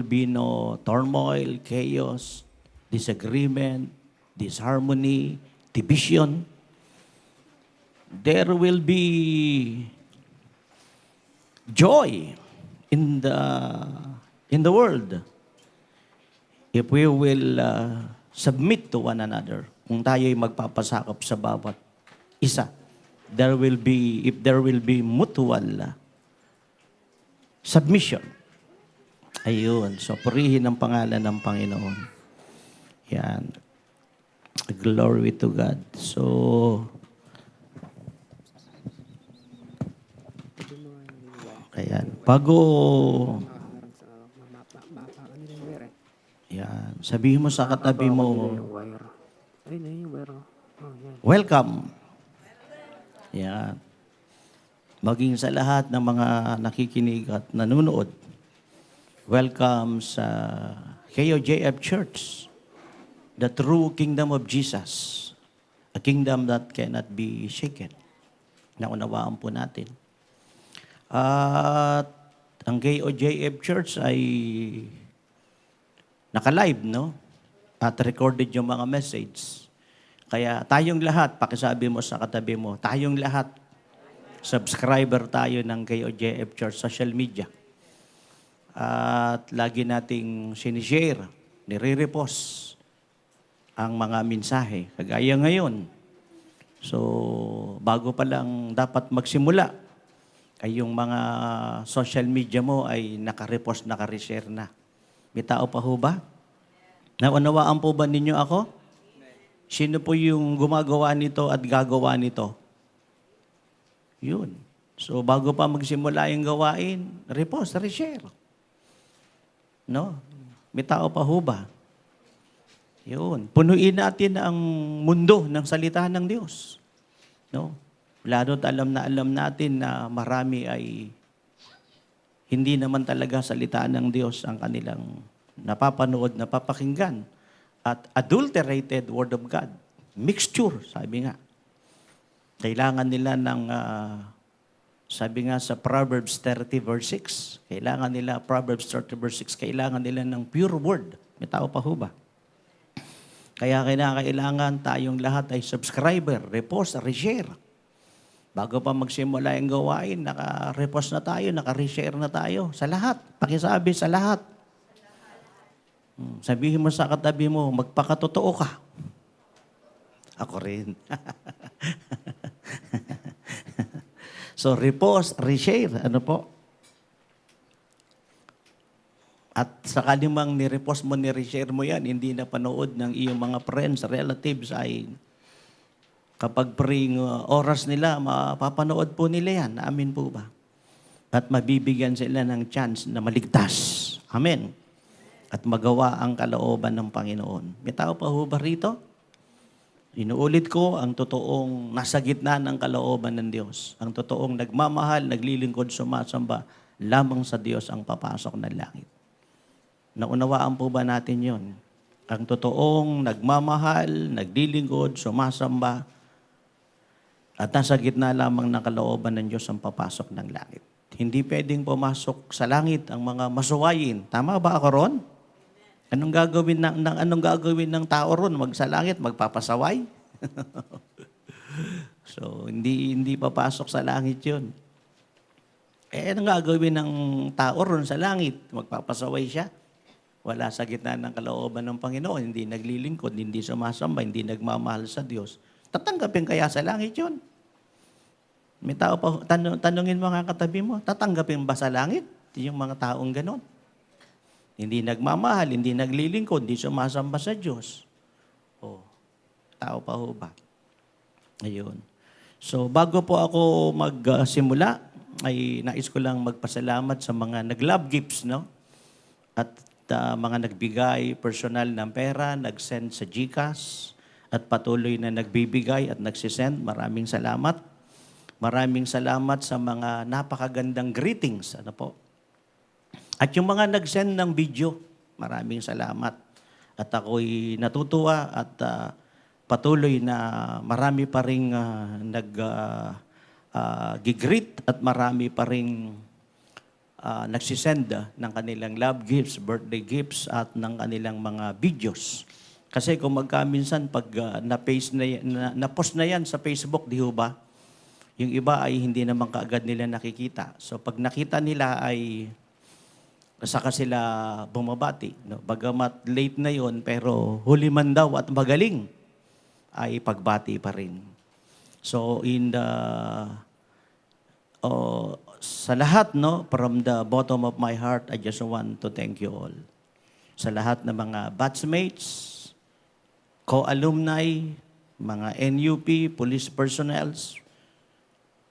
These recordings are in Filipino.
be no turmoil, chaos, disagreement, disharmony, division. There will be joy in the world if we will submit to one another. Kung tayo'y magpapasakop sa bawat isa, if there will be mutual submission. Ayun. So, purihin ang pangalan ng Panginoon. Yan. Glory to God. So, ayan. Yan. Sabihin mo sa katabi mo, welcome. Yan. Maging sa lahat ng mga nakikinig at nanonood, welcome sa KOJF Church, the true kingdom of Jesus, a kingdom that cannot be shaken. Naunawaan po natin. At ang KOJF Church ay naka-live, no? At recorded yung mga message. Kaya tayong lahat, pakisabi mo sa katabi mo, tayong lahat, subscriber tayo ng KOJF Church social media. At lagi nating sinishare, nire-repost ang mga mensahe. Kagaya ngayon. So, bago pa lang dapat magsimula, ay yung mga social media mo ay naka-repost, naka-reshare na. May tao pa ho ba? Naunawaan po ba ninyo ako? Sino po yung gumagawa nito at gagawa nito? Yun. So, bago pa magsimula yung gawain, repost, reshare. No? May tao pa ho ba? Yun. Punuin natin ang mundo ng salita ng Diyos. No? Lalo't alam natin na marami ay hindi naman talaga salita ng Diyos ang kanilang napapanood, napapakinggan. At adulterated Word of God. Mixture, sabi nga. Kailangan nila ng, sabi nga sa Proverbs 30 verse 6, kailangan nila, Proverbs 30 verse 6, kailangan nila ng pure word. May tao pa ho ba? Kaya kailangan tayong lahat ay subscriber, repost, reshare. Bago pa magsimula yung gawain, naka-repost na tayo, naka-reshare na tayo. Sa lahat. Pakisabi sa lahat. Sabihin mo sa katabi mo, magpakatotoo ka. Ako rin. So, repost, reshare. Ano po? At sakali mang ni-repost mo, ni-reshare mo yan, hindi na panood ng iyong mga friends, relatives ay kapag praying oras nila, mapapanood po nila yan. Amin po ba? At mabibigyan sila ng chance na maligtas. Amen. At magawa ang kalooban ng Panginoon. May tao pa ho ba rito? Inuulit ko, ang totoong nasa gitna ng kalooban ng Diyos. Ang totoong nagmamahal, naglilingkod, sumasamba, lamang sa Diyos ang papasok ng langit. Naunawaan po ba natin yon? Ang totoong nagmamahal, naglilingkod, sumasamba, at nasa gitna lamang ng kalooban ng Diyos ang papasok ng langit. Hindi pwedeng pumasok sa langit ang mga masuwayin. Tama ba ako ron? Anong gagawin ng tao ron? Magsalangit, magpapasaway? So, hindi papasok sa langit 'yun. Anong gagawin ng tao ron sa langit? Magpapasaway siya? Wala sa gitna ng kalooban ng Panginoon, hindi naglilingkod, hindi sumasamba, hindi nagmamahal sa Diyos. Tatanggapin kaya sa langit 'yun? May tao pa, tanungin mo nga katabi mo, tatanggapin ba sa langit yung mga taong ganon? Hindi nagmamahal, hindi naglilingkod, hindi sumasamba sa Diyos. Oh, tao pa ho ba? Ayun. So, bago po ako magsimula, ay nais ko lang magpasalamat sa mga nag-love gifts, no? At mga nagbigay personal ng pera, nag-send sa GCash, at patuloy na nagbibigay at nagsisend. Maraming salamat. Maraming salamat sa mga napakagandang greetings. Ano po? At yung mga nag-send ng video, maraming salamat. At ako'y natutuwa at patuloy na marami pa rin gigreet at marami pa rin nagsisend ng kanilang love gifts, birthday gifts, at ng kanilang mga videos. Kasi kung magkaminsan, pag na-post na yan sa Facebook, di ho ba? Yung iba ay hindi naman kaagad nila nakikita. So pag nakita nila ay saka sila bumabati. No? Bagamat late na yon, pero huli man daw at magaling ay pagbati pa rin. So sa lahat, no, from the bottom of my heart, I just want to thank you all. Sa lahat ng mga batchmates, co-alumni, mga NUP, police personnels,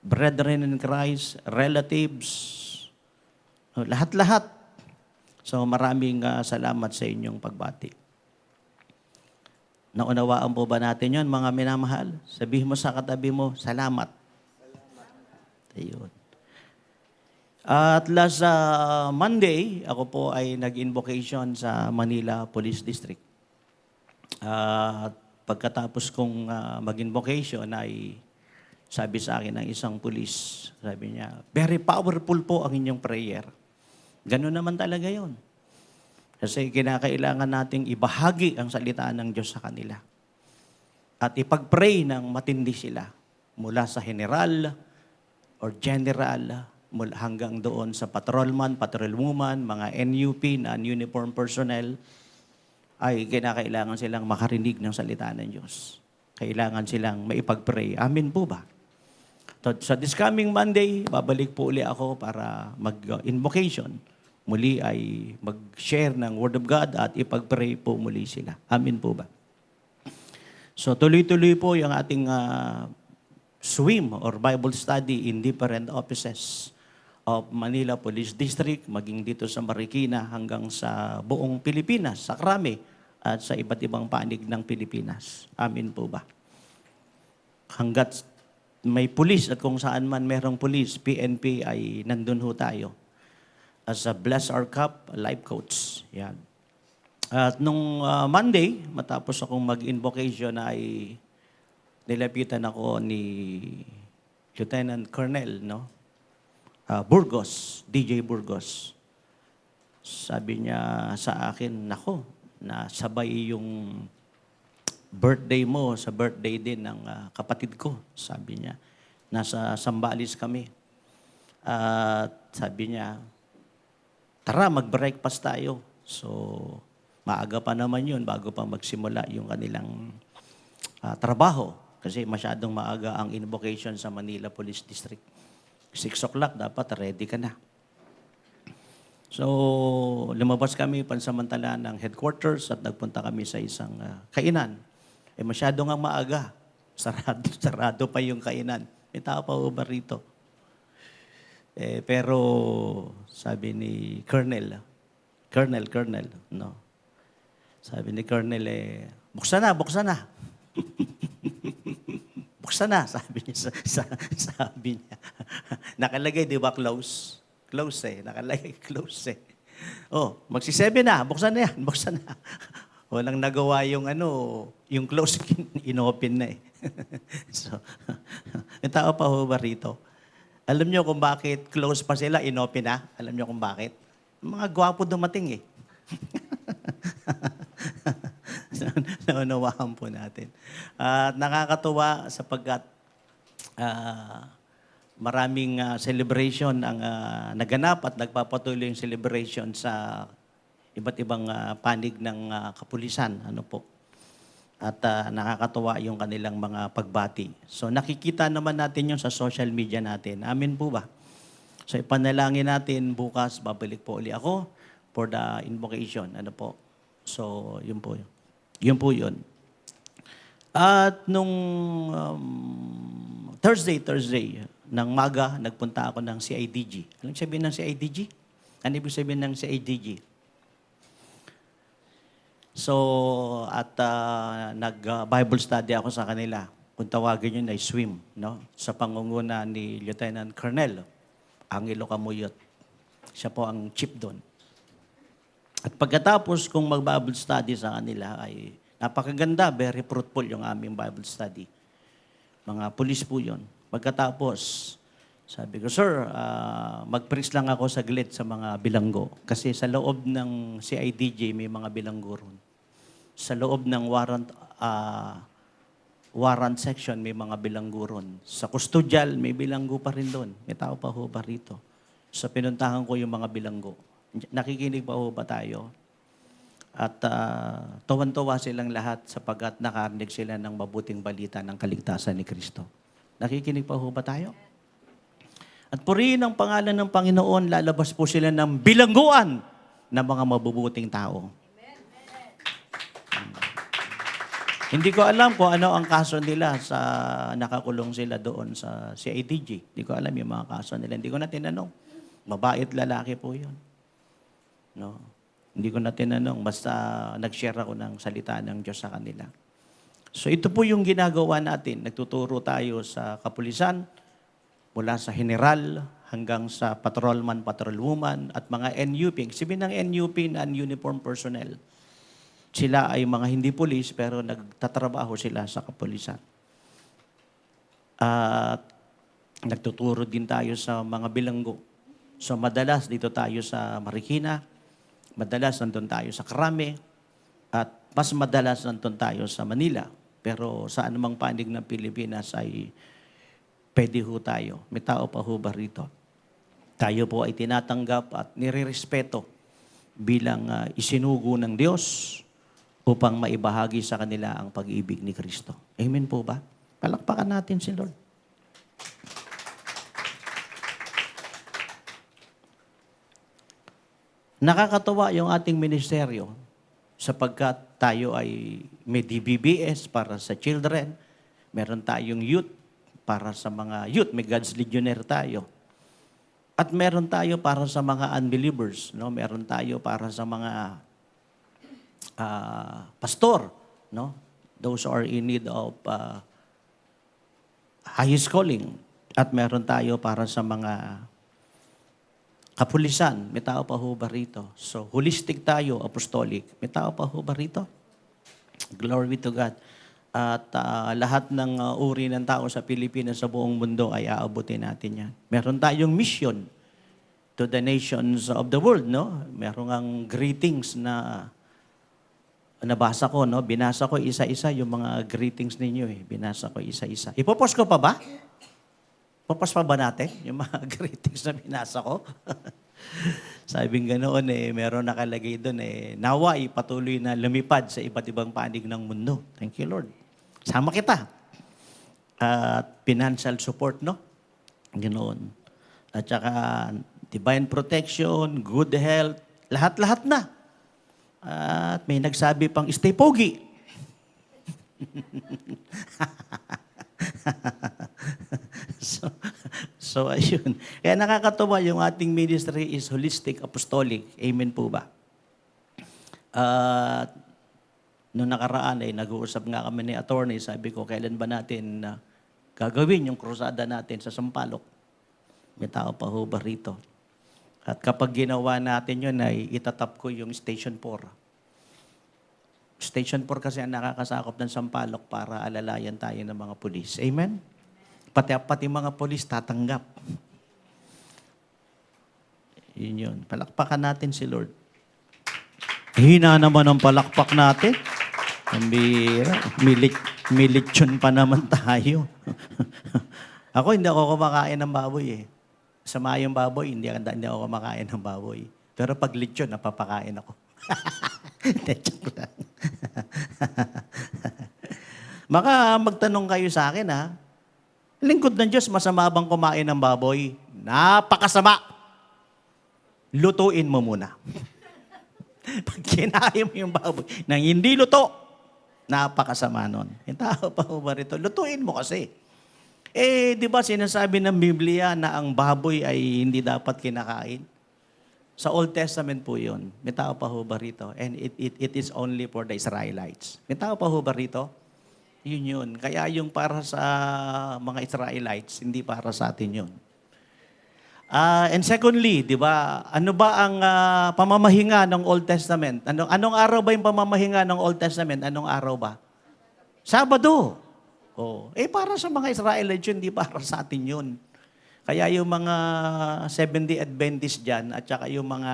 brethren in Christ, relatives, lahat-lahat. So maraming salamat sa inyong pagbati. Naunawaan po ba natin yon, mga minamahal? Sabihin mo sa katabi mo, salamat. Ayun. At last Monday, ako po ay nag-invocation sa Manila Police District. At pagkatapos kong mag-invocation ay sabi sa akin ng isang pulis, sabi niya, very powerful po ang inyong prayer. Ganun naman talaga yon. Kasi kinakailangan nating ibahagi ang salita ng Diyos sa kanila. At ipag-pray ng matindi sila mula sa general or general, hanggang doon sa patrolman, patrolwoman, mga NUP, non-uniform personnel, ay kinakailangan silang makarinig ng salita ng Diyos. Kailangan silang maipag-pray. Amin po ba? So this coming Monday, babalik po uli ako para mag-invocation. Muli ay mag-share ng Word of God at ipag-pray po muli sila. Amin po ba? So tuloy-tuloy po yung ating swim or Bible study in different offices of Manila Police District, maging dito sa Marikina hanggang sa buong Pilipinas, sa Krami at sa iba't ibang panig ng Pilipinas. Amin po ba? Hanggat may pulis at kung saan man merong pulis, PNP ay nandun ho tayo. As a Bless Our Cup life coach. Yan. At nung Monday, matapos akong mag-invocation ay nilapitan ako ni Lieutenant Colonel, no? Burgos, DJ Burgos. Sabi niya sa akin, nako, nasabay yung birthday mo sa birthday din ng kapatid ko. Sabi niya, nasa Sambales kami. At sabi niya, tara, mag-breakfast tayo. So, maaga pa naman yun bago pa magsimula yung kanilang trabaho. Kasi masyadong maaga ang invocation sa Manila Police District. 6 o'clock, dapat ready ka na. So, lumabas kami pansamantala ng headquarters at nagpunta kami sa isang kainan. Masyado nga maaga. Sarado pa yung kainan. May tao pa ba rito? Pero sabi ni Colonel, no? Sabi ni Colonel, buksan na. Buksan na, sabi niya. Sabi niya. Nakalagay, di ba, close? Close nakalagay close Oh, magsi-7 na, buksan na yan, buksan na. Walang nagawa yung yung close, inopen na So, yung tao pa ho ba rito? Alam niyo kung bakit close pa sila, inopen na? Alam niyo kung bakit? Mga gwapo dumating Naunawaan po natin. At nakakatuwa sapagkat maraming celebration ang naganap at nagpapatuloy yung celebration sa iba't ibang panig ng kapulisan. Ano po? At nakakatuwa yung kanilang mga pagbati. So nakikita naman natin yun sa social media natin. Amin po ba? So ipanalangin natin bukas, babalik po uli ako for the invocation. Ano po? So yun po yun. Yun po yun. At nung Thursday, ng maga, nagpunta ako ng CIDG. Anong sabihin ng CIDG? Ano ibig sabihin ng CIDG? So, at nag-Bible study ako sa kanila. Kung tawagin yun ay swim, no? Sa pangunguna ni Lieutenant Colonel Angelo Camuyot. Siya po ang chief doon. At pagkatapos kung mag-Bible study sa kanila ay napakaganda, very fruitful yung aming Bible study. Mga pulis po yun. Pagkatapos, Sabi ko, sir, mag-preach lang ako saglit sa mga bilanggo. Kasi sa loob ng CIDJ may mga bilanggo ron. Sa loob ng warrant section may mga bilanggo ron. Sa custodial may bilanggo pa rin doon. May tao pa ho ba rito? Sa pinuntahan ko yung mga bilanggo. Nakikinig pa ho ba tayo? At tuwan-tuwa silang lahat sapagkat nakarinig sila ng mabuting balita ng kaligtasan ni Kristo. Nakikinig pa ho ba tayo? At purihin ang pangalan ng Panginoon, lalabas po sila ng bilangguan ng mga mabubuting tao. Hindi ko alam kung ano ang kaso nila sa nakakulong sila doon sa CIDG. Hindi ko alam yung mga kaso nila. Hindi ko na tinanong. Mabait lalaki po yun. No? Hindi ko na tinanong. Basta nag-share ako ng salita ng Diyos sa kanila. So ito po yung ginagawa natin. Nagtuturo tayo sa kapulisan, mula sa general hanggang sa patrolman, patrolwoman at mga NUP. Sabihin ng NUP, non-uniform personnel. Sila ay mga hindi pulis pero nagtatrabaho sila sa kapulisan. At nagtuturo din tayo sa mga bilanggo. So madalas dito tayo sa Marikina, madalas nandun tayo sa Krame, at mas madalas nandun tayo sa Manila. Pero sa anumang panig ng Pilipinas ay pwede ho tayo. May tao pa ho ba rito? Tayo po ay tinatanggap at nirerespeto bilang isinugo ng Diyos upang maibahagi sa kanila ang pag-ibig ni Kristo. Amen po ba? Palakpakan natin si Lord. Nakakatawa yung ating ministeryo sapagkat tayo ay may DBBS para sa children, meron tayong youth, para sa mga youth, may God's Legionnaire tayo. At meron tayo para sa mga unbelievers, no? Meron tayo para sa mga pastor, no? Those who are in need of highest calling. At meron tayo para sa mga kapulisan. May tao pa ho ba rito? So, holistic tayo, apostolic. May tao pa ho ba rito? Glory to God. At lahat ng uri ng tao sa Pilipinas, sa buong mundo ay aabutin natin yan. Meron tayong mission to the nations of the world, no? Meron ang greetings na nabasa ko, no? Binasa ko isa-isa yung mga greetings ninyo, eh. Binasa ko isa-isa. Ipopost ko pa ba? Popost pa ba natin yung mga greetings na binasa ko? Sabing ganoon, eh, meron nakalagay doon, eh, nawa patuloy na lumipad sa iba't ibang panig ng mundo. Thank you, Lord. Sama kita. At financial support, no? Ganoon. At saka divine protection, good health, lahat-lahat na. At may nagsabi pang, stay pogi. So, ayun. Kaya nakakatawa yung ating ministry is holistic, apostolic. Amen po ba? Noong nakaraan ay nag-uusap nga kami ni attorney, sabi ko, kailan ba natin gagawin yung krusada natin sa Sampaloc? May tao pa ho ba rito? At kapag ginawa natin yun, ay itatap ko yung Station 4. Station 4 kasi ang nakakasakop ng Sampaloc para alalayan tayo ng mga pulis. Amen? Pati mga pulis tatanggap. Yun yun. Palakpakan natin si Lord. Hina naman ang palakpak natin. Ang bira. May lechon pa naman tayo. Ako, hindi ako kumakain ng baboy eh. Sama yung baboy, hindi ako kumakain ng baboy. Pero pag lechon, napapakain ako. Joke lang. Baka magtanong kayo sa akin, ha? Lingkod ng Diyos, masama bang kumain ng baboy? Napakasama. Lutuin mo muna. Pag kinain mo yung baboy, nang hindi luto, napakasama nun. Yung tao pa ba rito? Lutuin mo kasi. Eh, di ba sinasabi ng Biblia na ang baboy ay hindi dapat kinakain? Sa Old Testament po yun. May tao pa ho ba rito? And it is only for the Israelites. May tao pa ho ba rito? Yun yun. Kaya yung para sa mga Israelites, hindi para sa atin yun. And secondly, di ba, ano ba ang pamamahinga ng Old Testament? Anong araw ba yung pamamahinga ng Old Testament? Anong araw ba? Sabado. Oh. Eh, para sa mga Israelites yun, hindi para sa atin yun. Kaya yung mga Seventh-day Adventist dyan, at saka yung mga,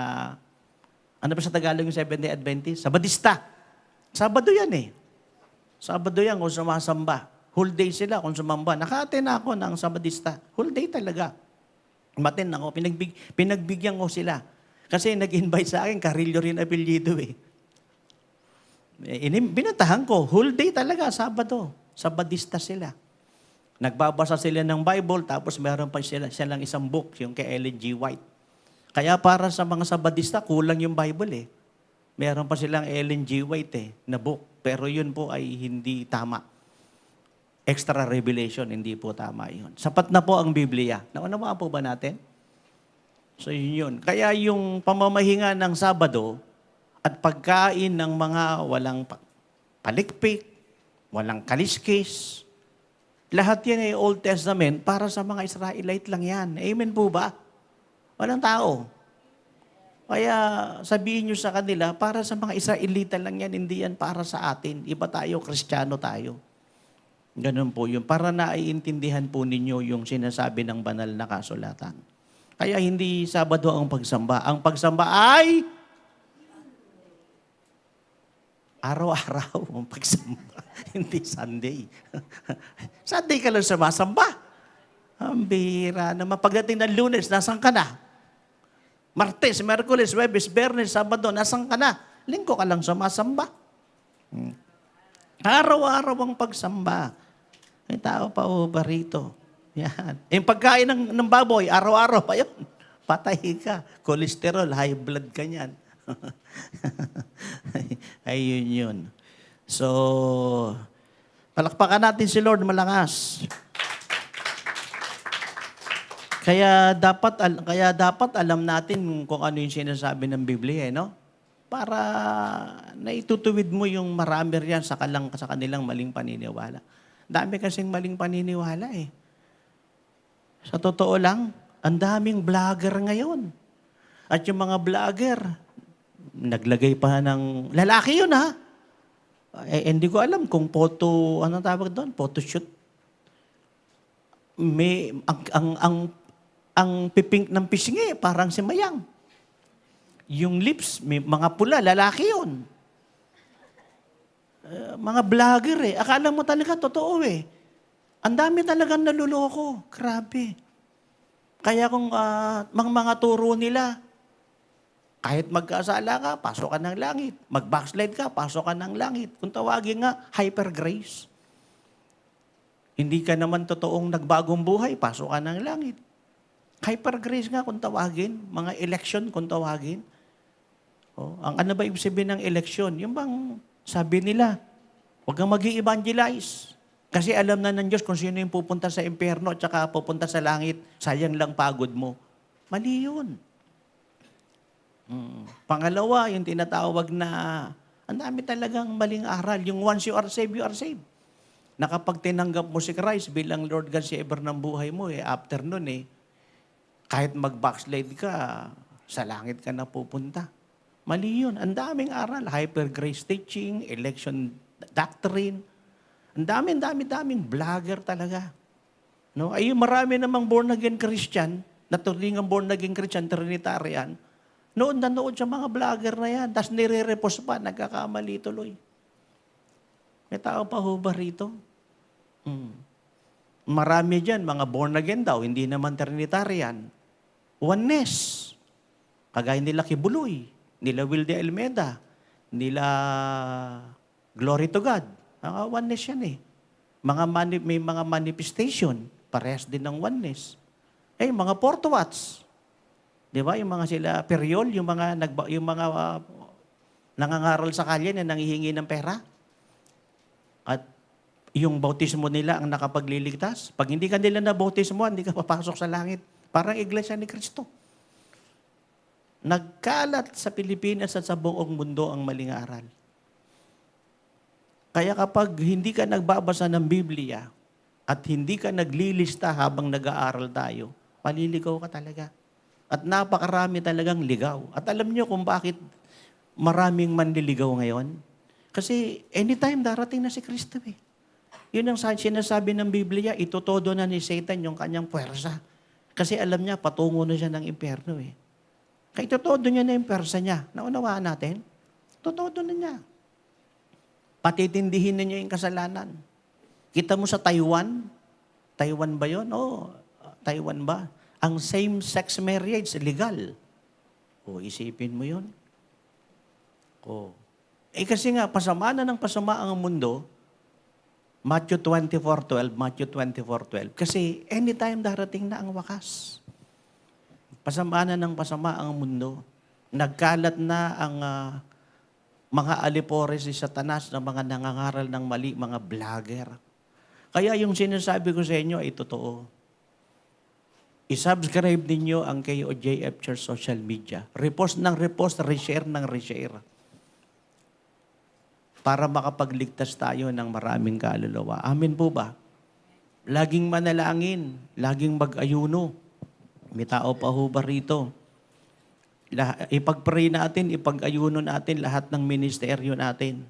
ano ba sa Tagalog yung Seventh-day Adventist? Sabadista. Sabado yan eh. Sabado yan kung sumasamba. Whole day sila kung sumamba. Naka-attend ako ng Sabadista. Whole day talaga. Umattend ako. Pinagbigyan ko sila. Kasi nag-invite sa akin, Carillo rin apelyido eh. Binatahan ko. Whole day talaga, Sabado. Sabadista sila. Nagbabasa sila ng Bible, tapos meron pa silang isang book, yung kay Ellen G. White. Kaya para sa mga Sabadista, kulang yung Bible eh. Meron pa silang Ellen G. White na book. Pero yun po ay hindi tama. Extra revelation, hindi po tama yun. Sapat na po ang Biblia. Naunawaan po ba natin? So yun. Kaya yung pamamahinga ng Sabado at pagkain ng mga walang palikpik, walang kaliskis, lahat yan ay Old Testament para sa mga Israelite lang yan. Amen po ba? Walang tao. Kaya sabihin nyo sa kanila, para sa mga Israelita lang yan, hindi yan para sa atin. Iba tayo, Kristiyano tayo. Ganun po yun. Para naiintindihan po ninyo yung sinasabi ng banal na kasulatan. Kaya hindi Sabado ang pagsamba. Ang pagsamba ay araw-araw ang pagsamba. Hindi Sunday. Sunday ka lang sumasamba. Ang bihira naman. Pagdating ng Lunes, nasan ka na? Martes, Merkulis, Webes, Bernes, Sabado, nasan ka na? Linggo ka lang sumasamba. Araw-araw ang pagsamba. May tao pa ba rito? Yan. Yung pagkain ng baboy, araw-araw pa yun. Patay ka. Cholesterol, high blood ka niyan. Ayun yun. So, palakpakan natin si Lord malakas. Kaya dapat alam natin kung ano yung sinasabi ng Biblia, no? Para naitutuwid mo yung marami riyan sa kanilang maling paniniwala. Dami kasing maling paniniwala eh. Sa totoo lang, ang daming vlogger ngayon. At yung mga vlogger, naglagay pa ng, lalaki yun ha. Hindi ko alam kung anong tawag doon? Photoshoot. Ang pipink ng pisngi, parang si Mayang. Yung lips, may mga pula, lalaki yun. Mga vlogger eh. Akala mo talaga totoo eh. Ang dami talagang naluloko. Grabe. Kaya kung mga turo nila, kahit magkasala ka, pasok ka ng langit. Mag-backslide ka, pasok ka ng langit. Kung tawagin nga, hyper grace. Hindi ka naman totoong nagbagong buhay, pasok ka ng langit. Hyper grace nga kung tawagin. Mga election kung tawagin. Ang ano ba ibig sabihin ng election? Yung bang sabi nila, huwag kang mag-i-evangelize. Kasi alam na ng Diyos kung sino yung pupunta sa impyerno at saka pupunta sa langit. Sayang lang pagod mo. Mali yun. Pangalawa, yung tinatawag na, ang dami talagang maling aral. Yung once you are saved, you are saved. Na kapag tinanggap mo si Christ bilang Lord God Savior ng buhay mo, after nun kahit mag-backslide ka, sa langit ka na pupunta. Mali yun. Ang daming aral. Hyper grace teaching, election doctrine. Ang daming vlogger talaga. No? Ay, marami namang born-again Christian, natulingang born-again Christian, Trinitarian, noon nanood sa mga vlogger na yan, tapos nire-repost pa, nagkakamali tuloy. May tao pa ho ba rito? Marami dyan, mga born-again daw, hindi naman Trinitarian. Oneness. Kagaya nila Kibuloy, nila Will de Almeida, nila Glory to God. Oneness yan eh. May mga manifestation, parehas din ng oneness. Mga Portowats. Di ba? Yung mga sila Periol, yung mga nangangaral sa kalye na nanghihingi ng pera. At yung bautismo nila ang nakapagliligtas. Pag hindi ka nila na bautismo, hindi ka papasok sa langit. Parang Iglesia ni Cristo. Nagkalat sa Pilipinas at sa buong mundo ang maling aral. Kaya kapag hindi ka nagbabasa ng Biblia at hindi ka naglilista habang nag-aaral tayo, paliligaw ka talaga. At napakarami talagang ligaw. At alam niyo kung bakit maraming manliligaw ngayon? Kasi anytime darating na si Kristo Yun ang sinasabi ng Biblia, itutodo na ni Satan yung kanyang puwersa. Kasi alam niya, patungo na siya ng impyerno eh. Kaya totoo niya na yung persa niya. Naunawaan natin? Totoo na niya. Patitindihin na niya yung kasalanan. Kita mo sa Taiwan? Taiwan ba yun? Oo, Taiwan ba? Ang same-sex marriage, legal. O, isipin mo yun. O. Kasi nga, pasama na ng pasama ang mundo, Matthew 24:12, Matthew 24:12. Kasi anytime darating na ang wakas. Pasama na ng pasama ang mundo. Nagkalat na ang mga alipores ni Satanas na mga nangangaral ng mali, mga vlogger. Kaya yung sinasabi ko sa inyo ay totoo. I-subscribe ninyo ang KOJF Church social media. Repost ng repost, reshare ng reshare. Para makapagligtas tayo ng maraming kaluluwa. Amen po ba? Laging manalangin, laging mag-ayuno. May tao pa ho ba rito? Ipag-pray natin, ipag-ayuno natin lahat ng ministeryo natin.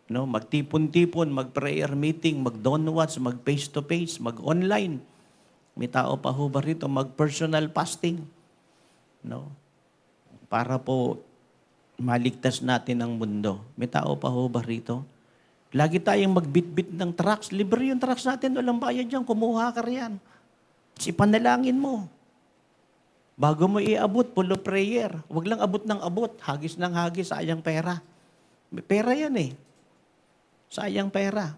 No, magtipon-tipon, mag-prayer meeting, mag-dawn watch, mag-face-to-face, mag-online. May tao pa ho ba rito? Mag-personal fasting. No? Para po maligtas natin ang mundo. May tao pa ho ba rito? Lagi tayong magbitbit ng trucks. Libre yung trucks natin. Walang bayad dyan. Kumuha ka riyan. Ipanalangin mo. Bago mo iabot, full of prayer. Huwag lang abot ng abot. Hagis ng hagis, sayang pera. May pera yan eh. Sayang pera.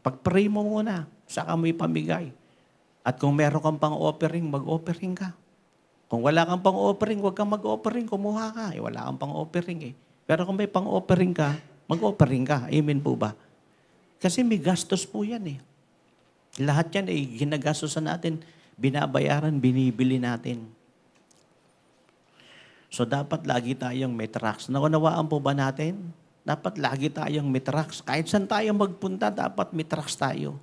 Pag-pray mo muna, saka mo ipamigay. At kung meron kang pang-offering, mag-offering ka. Kung wala kang pang-offering, huwag kang mag-offering, kumuha ka. Wala kang pang-offering eh. Pero kung may pang-offering ka, mag-offering ka. Amen po ba? Kasi may gastos po yan eh. Lahat yan ay ginagastosan natin, binabayaran, binibili natin. So dapat lagi tayong may tracks. Naunawaan po ba natin? Dapat lagi tayong may tracks. Kahit saan tayo magpunta, dapat may tracks tayo.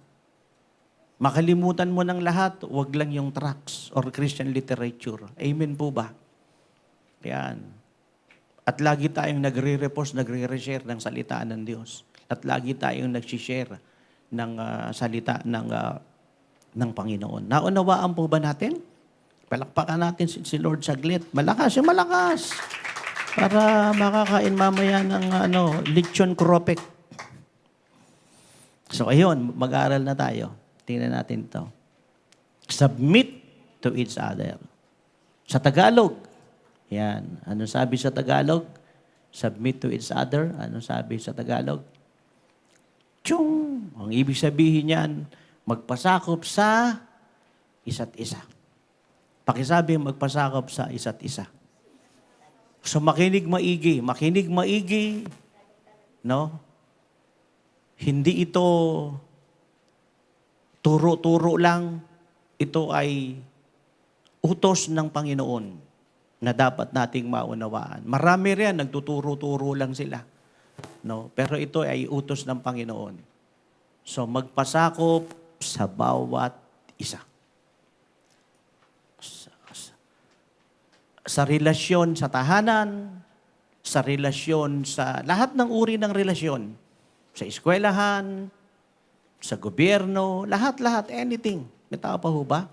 Makalimutan mo ng lahat, wag lang yung tracts or Christian literature. Amen po ba? Yan. At lagi tayong nagre-repost, nagre-reshare ng salita ng Diyos. At lagi tayong nag-share ng salita ng Panginoon. Naunawaan po ba natin? Palakpakan natin si Lord saglit. Malakas, yung malakas. Para makakain mamaya ng lechon kropek. So ayun, mag-aaral na tayo. Tingnan natin ito. Submit to each other. Sa Tagalog, yan. Ano sabi sa Tagalog? Submit to each other. Ano sabi sa Tagalog? Tiyong! Ang ibig sabihin yan, magpasakop sa isa't isa. Pakisabi, magpasakop sa isa't isa. So makinig maigi. Makinig maigi. No? Hindi ito turo-turo lang, ito ay utos ng Panginoon na dapat nating maunawaan. Marami riyan, nagtuturo-turo lang sila. No? Pero ito ay utos ng Panginoon. So magpasakop sa bawat isa. Sa relasyon sa tahanan, sa relasyon sa lahat ng uri ng relasyon, sa eskwelahan, sa gobyerno, lahat-lahat, anything. May tao pa ho ba?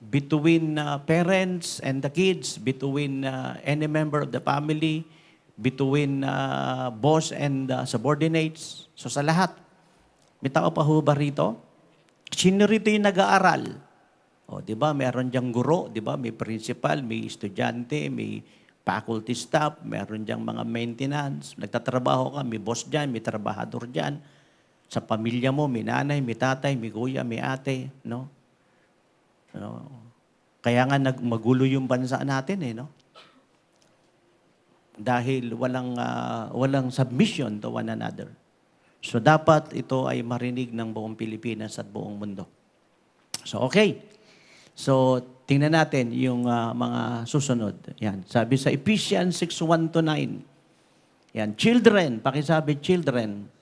Between parents and the kids, between any member of the family, between boss and subordinates. So sa lahat. May tao pa ho ba rito? Sino rito yung nag-aaral? O, di ba, meron diyang guro, di ba? May principal, may estudyante, may faculty staff, meron diyang mga maintenance. Nagtatrabaho ka, may boss dyan, may trabahador dyan. Sa pamilya mo, may nanay, may tatay, may kuya, may ate, no? Kaya nga magulo yung bansa natin eh, no? Dahil walang submission to one another. So dapat ito ay marinig ng buong Pilipinas at buong mundo. So okay. So tingnan natin yung mga susunod. Yan. Sabi sa Ephesians 6:1-9. Yan. Children, pakisabi children.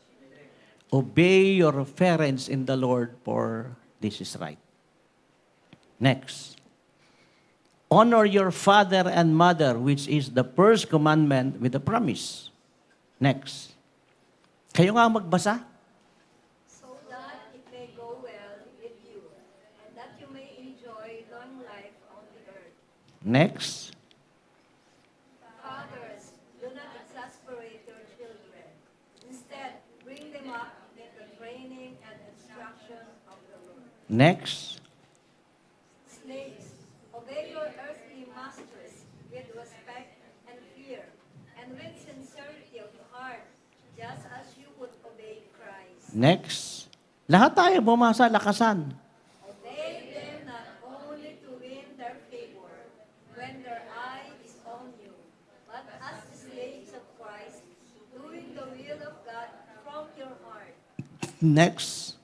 Obey your parents in the Lord, for this is right. Next. Honor your father and mother, which is the first commandment with a promise. Next. Kayo nga magbasa. So that it may go well with you, and that you may enjoy long Next. Fathers, do not exasperate your children. Instead, bring them up in the training and instruction of the Lord. Next. Slaves, obey your earthly masters with respect and fear, and with sincerity of heart, just as you would obey Christ. Next. Lahat tayo bumasa lakasan. Obey them not only to win their favor when their eye is on you, but as the slaves of Christ, doing the will of God from your heart. Next.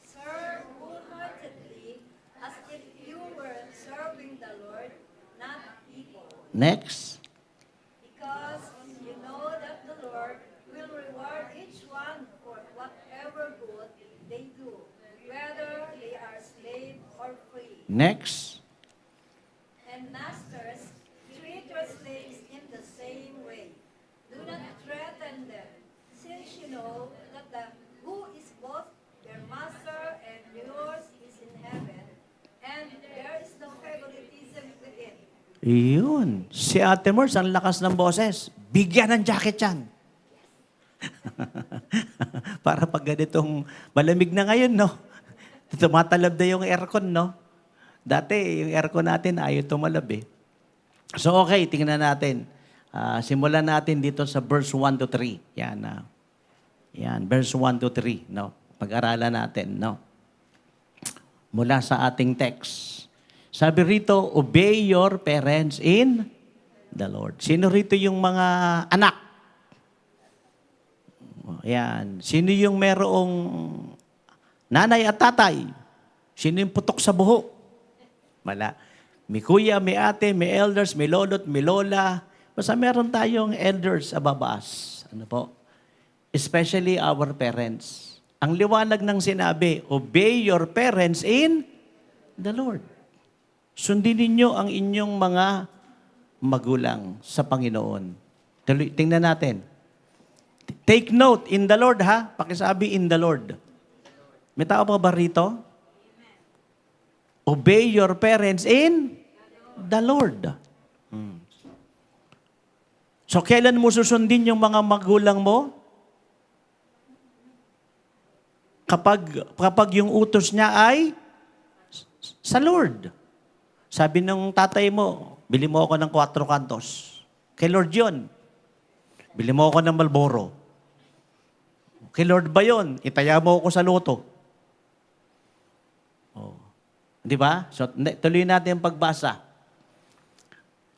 Serve wholeheartedly as if you were serving the Lord, not people, Next. because you know that the Lord will reward each one for whatever good they do, whether they are slave or free. Next. And masters, treat your slaves in the same way. Do not threaten them, since you know that who is both their master and yours is in heaven, and there is no favoritism within. Yun. Si Ate Mors, ang lakas ng boses. Bigyan ng jacket yan. Para pag ganitong malamig na ngayon, no? Tumatalab na yung aircon, no? Dati, yung aircon natin ayaw tumalab eh. So, okay, tingnan natin. Simulan natin dito sa verse 1 to 3. Yan, yan, verse 1 to 3, no? Pag-aralan natin, no? Mula sa ating text. Sabi rito, obey your parents in the Lord. Sino rito yung mga anak? Yan. Sino yung merong nanay at tatay? Sino yung putok sa buho? Wala. May kuya, may ate, may elders, may lolo't, may lola. Basta meron tayong elders above us. Ano po? Especially our parents. Ang liwanag ng sinabi, obey your parents in the Lord. Sundin ninyo ang inyong mga magulang sa Panginoon. Tingnan natin. Take note, in the Lord ha. Pakisabi, in the Lord. May tao pa ba rito? Obey your parents in the Lord. So, kailan mo susundin yung mga magulang mo? Kapag yung utos niya ay sa Lord. Sabi ng tatay mo, bili mo ako ng 4 kantos. Kay Lord yun. Bili mo ako ng Marlboro. Kay Lord ba yun? Itaya mo ako sa loto. Oh. Di ba? So, tuloy natin ang pagbasa.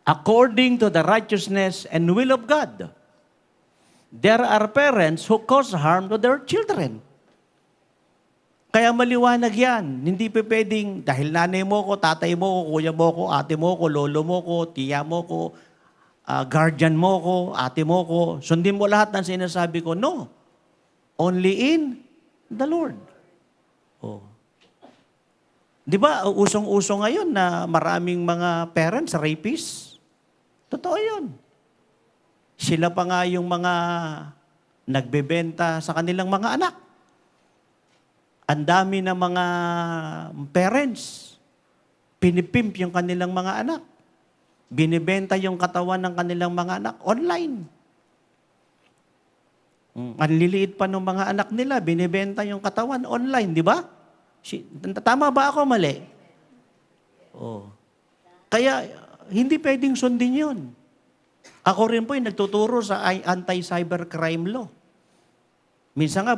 According to the righteousness and will of God, there are parents who cause harm to their children. Kaya maliwanag yan. Hindi pa pwedeng, dahil nanay mo ko, tatay mo ko, kuya mo ko, ate mo ko, lolo mo ko, tiya mo ko, guardian mo ko, ate mo ko, sundin mo lahat ng sinasabi ko. No. Only in the Lord. Oh. Di ba, usong-uso ngayon na maraming mga parents, rapists? Totoo yun. Sila pa nga yung mga nagbebenta sa kanilang mga anak. Ang dami na mga parents, pinipimp yung kanilang mga anak. Binibenta yung katawan ng kanilang mga anak online. Ang liliit pa ng mga anak nila, binibenta yung katawan online, di ba? Tama ba ako mali? Oh. Kaya, hindi pwedeng sundin yun. Ako rin po yung nagtuturo sa anti-cybercrime law. Minsan nga,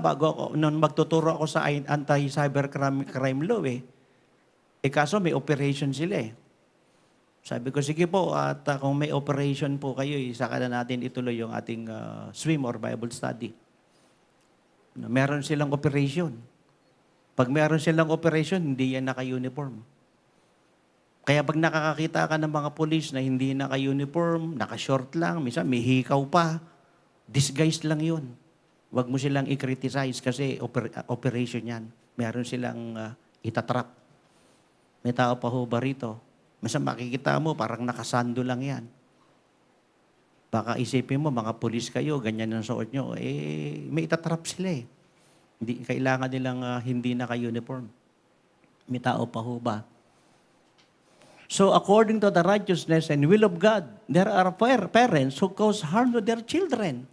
nung magtuturo ako sa anti-cybercrime law, kaso may operation sila eh. Sabi ko, sige po, at kung may operation po kayo, saka na natin ituloy yung ating swim or Bible study. Meron silang operation. Pag meron silang operation, hindi yan naka-uniform. Kaya pag nakakakita ka ng mga police na hindi naka-uniform, naka-short lang, minsan may hikaw pa, disguised lang yun. Huwag mo silang i-criticize kasi operation yan. Meron silang itatrap. May tao pa ho ba rito? Minsan makikita mo, parang nakasando lang yan. Baka isipin mo, mga pulis kayo, ganyan ang suot nyo. May itatrap sila eh. Hindi, kailangan nilang hindi naka-uniform. May tao pa ho ba? So according to the righteousness and will of God, there are parents who cause harm to their children.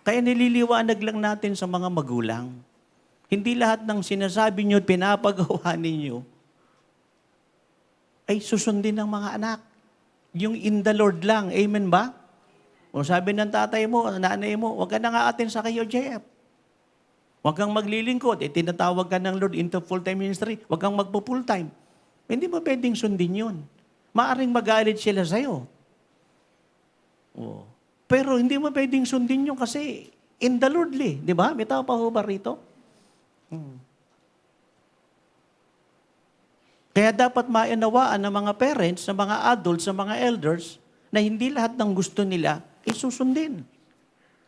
Kaya nililiwanag lang natin sa mga magulang. Hindi lahat ng sinasabi nyo at pinapagawa ninyo ay susundin ng mga anak. Yung in the Lord lang. Amen ba? O sabi ng tatay mo, nanay mo, huwag ka na nga atin sa kayo, JF. Huwag kang maglilingkod. Tinatawag ka ng Lord into full-time ministry. Huwag kang magpo-full-time. Hindi mo pwedeng sundin yun. Maaring magalit sila sa'yo. Oh. Pero hindi mo pwedeng sundin yun kasi in the Lord li. Di ba? May tao pa ho ba rito? Kaya dapat mainawaan ng mga parents, ng mga adults, ng mga elders, na hindi lahat ng gusto nila ay susundin.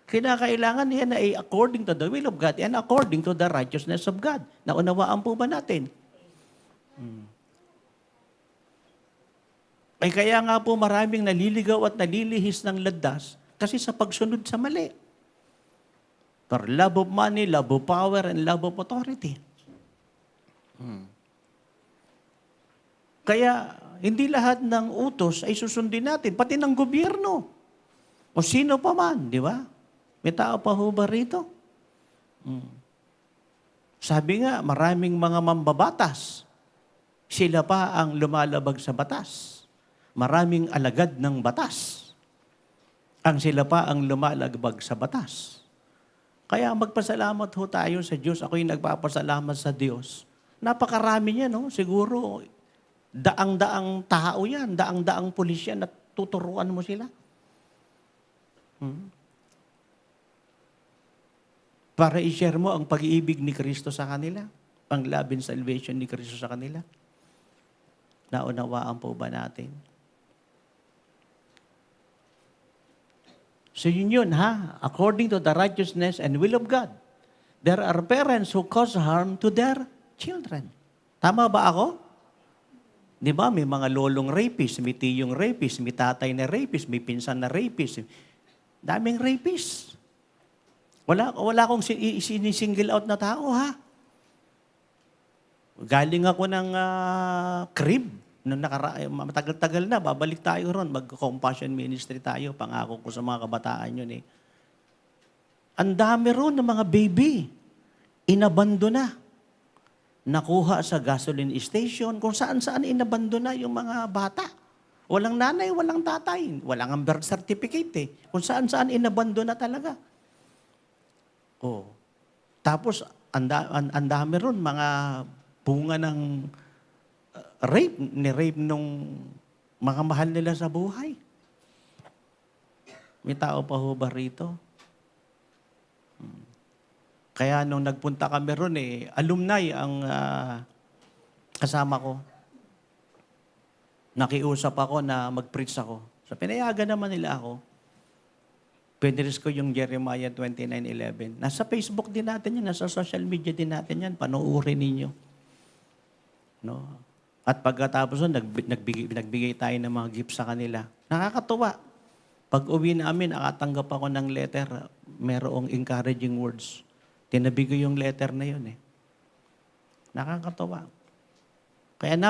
Kinakailangan yan ay according to the will of God and according to the righteousness of God. Naunawaan po ba natin? Ay kaya nga po maraming naliligaw at nalilihis ng landas kasi sa pagsunod sa mali. For love of money, love of power, and love of authority. Kaya hindi lahat ng utos ay susundin natin, pati ng gobyerno. O sino pa man, di ba? May tao pa ho ba rito? Sabi nga, maraming mga mambabatas. Sila pa ang lumalabag sa batas. Maraming alagad ng batas. Ang sila pa ang lumalabag sa batas. Kaya magpasalamat ho tayo sa Diyos. Ako'y nagpapasalamat sa Diyos. Napakarami niya, no? Siguro, daang-daang tao yan, daang-daang pulis yan at tuturuan mo sila. Para i-share mo ang pag-ibig ni Kristo sa kanila, ang love and salvation ni Kristo sa kanila. Naunawaan po ba natin? So yun ha, according to the righteousness and will of God, there are parents who cause harm to their children. Tama ba ako? Di ba, may mga lolong rapist, may tiyong rapist, may tatay na rapist, may pinsan na rapist. Daming rapist. Wala akong sinisingle out na tao, ha? Galing ako ng crib. Matagal-tagal na, babalik tayo ron. Mag-compassion ministry tayo. Pangako ko sa mga kabataan yun eh. Ang dami ron ng mga baby. Inabando na. Nakuha sa gasoline station. Kung saan-saan inabando na yung mga bata. Walang nanay, walang tatay. Walang ang birth certificate eh. Kung saan-saan inabando na talaga. Oh. Tapos, ang dami ron, mga bunga ng rape nung mga mahal nila sa buhay. May tao pa ho ba rito? Kaya nung nagpunta kami ron alumni ang kasama ko. Nakiusap ako na mag-preach ako. So pinayagan naman nila ako. Pinris ko yung Jeremiah 29:11. Nasa Facebook din natin yan, nasa social media din natin yan. Panoorin ninyo. No? At pagkatapos nun, nagbigay tayo ng mga gifts sa kanila. Nakakatuwa. Pag uwi namin, nakatanggap ako ng letter, merong encouraging words. Tinabi ko yung letter na yun eh. Nakakatuwa. Kaya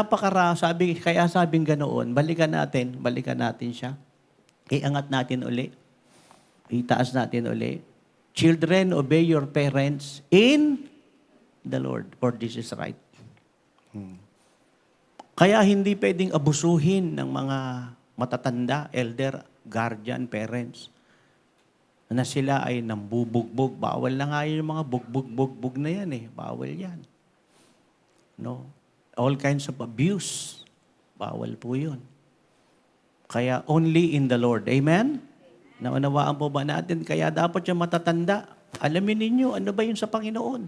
kaya sabing ganoon, balikan natin siya. Iangat natin uli. Itaas natin uli. Children, obey your parents in the Lord, for this is right. Kaya hindi pwedeng abusuhin ng mga matatanda, elder, guardian, parents, na sila ay nambubugbog. Bawal na nga yung mga bugbog na yan eh. Bawal yan. No? All kinds of abuse. Bawal po yun. Kaya only in the Lord. Amen? Naunawaan po ba natin? Kaya dapat yung matatanda, alamin ninyo, ano ba yun sa Panginoon?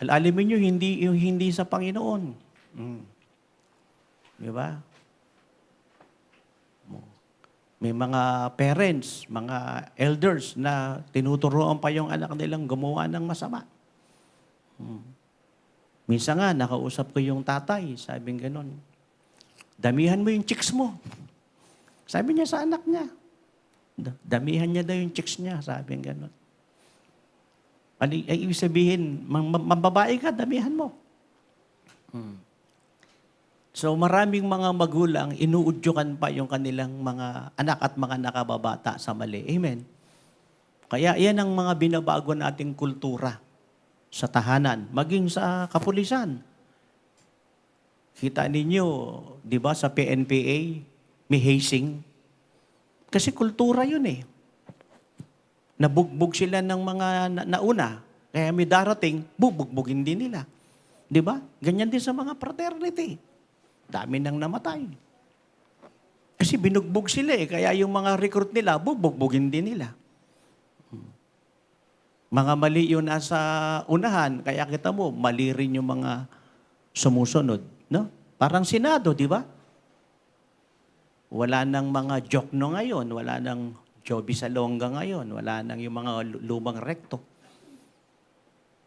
Alamin nyo, hindi sa Panginoon. Di ba? May mga parents, mga elders na tinuturoan pa yung anak nilang gumawa ng masama. Minsan nga, nakausap ko yung tatay, sabing ganon, damihan mo yung chicks mo. Sabi niya sa anak niya. Damihan niya daw yung chicks niya. Sabi niya gano'n. Ay, ibig sabihin, mababae ka, damihan mo. So maraming mga magulang, inuudyukan pa yung kanilang mga anak at mga nakababata sa mali. Amen. Kaya yan ang mga binabago nating kultura sa tahanan, maging sa kapulisan. Kita ninyo, di ba, sa PNPA, may hazing. Kasi kultura yun eh. Nabugbog sila ng mga nauna. Kaya may darating, bubugbugin din nila. Di ba? Ganyan din sa mga fraternity. Dami nang namatay. Kasi binugbog sila eh. Kaya yung mga recruit nila, bubugbugin din nila. Mga mali yun nasa unahan, kaya kita mo, mali rin yung mga sumusunod. No? Parang Senado, di ba? Wala nang mga Jokno ngayon, wala nang Joby Salonga ngayon, wala nang yung mga lumang rekto.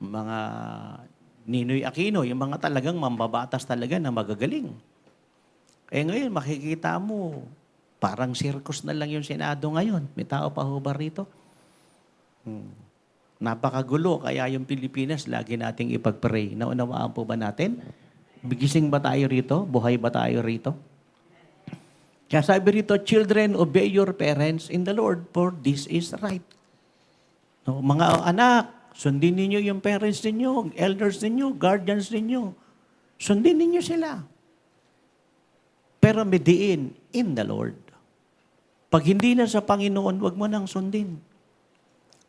Mga Ninoy Aquino, yung mga talagang mambabatas talaga na magagaling. Eh ngayon, makikita mo, parang circus na lang yung Senado ngayon. May tao pa ho ba rito? Napakagulo, kaya yung Pilipinas, lagi nating ipag-pray. Naunawaan po ba natin? Bigising ba tayo rito? Buhay ba tayo rito? Kaya sabi rito, children, obey your parents in the Lord, for this is right. No, mga anak, sundin ninyo yung parents ninyo, elders ninyo, guardians ninyo. Sundin ninyo sila. Pero may diin, in the Lord. Pag hindi na sa Panginoon, wag mo nang sundin.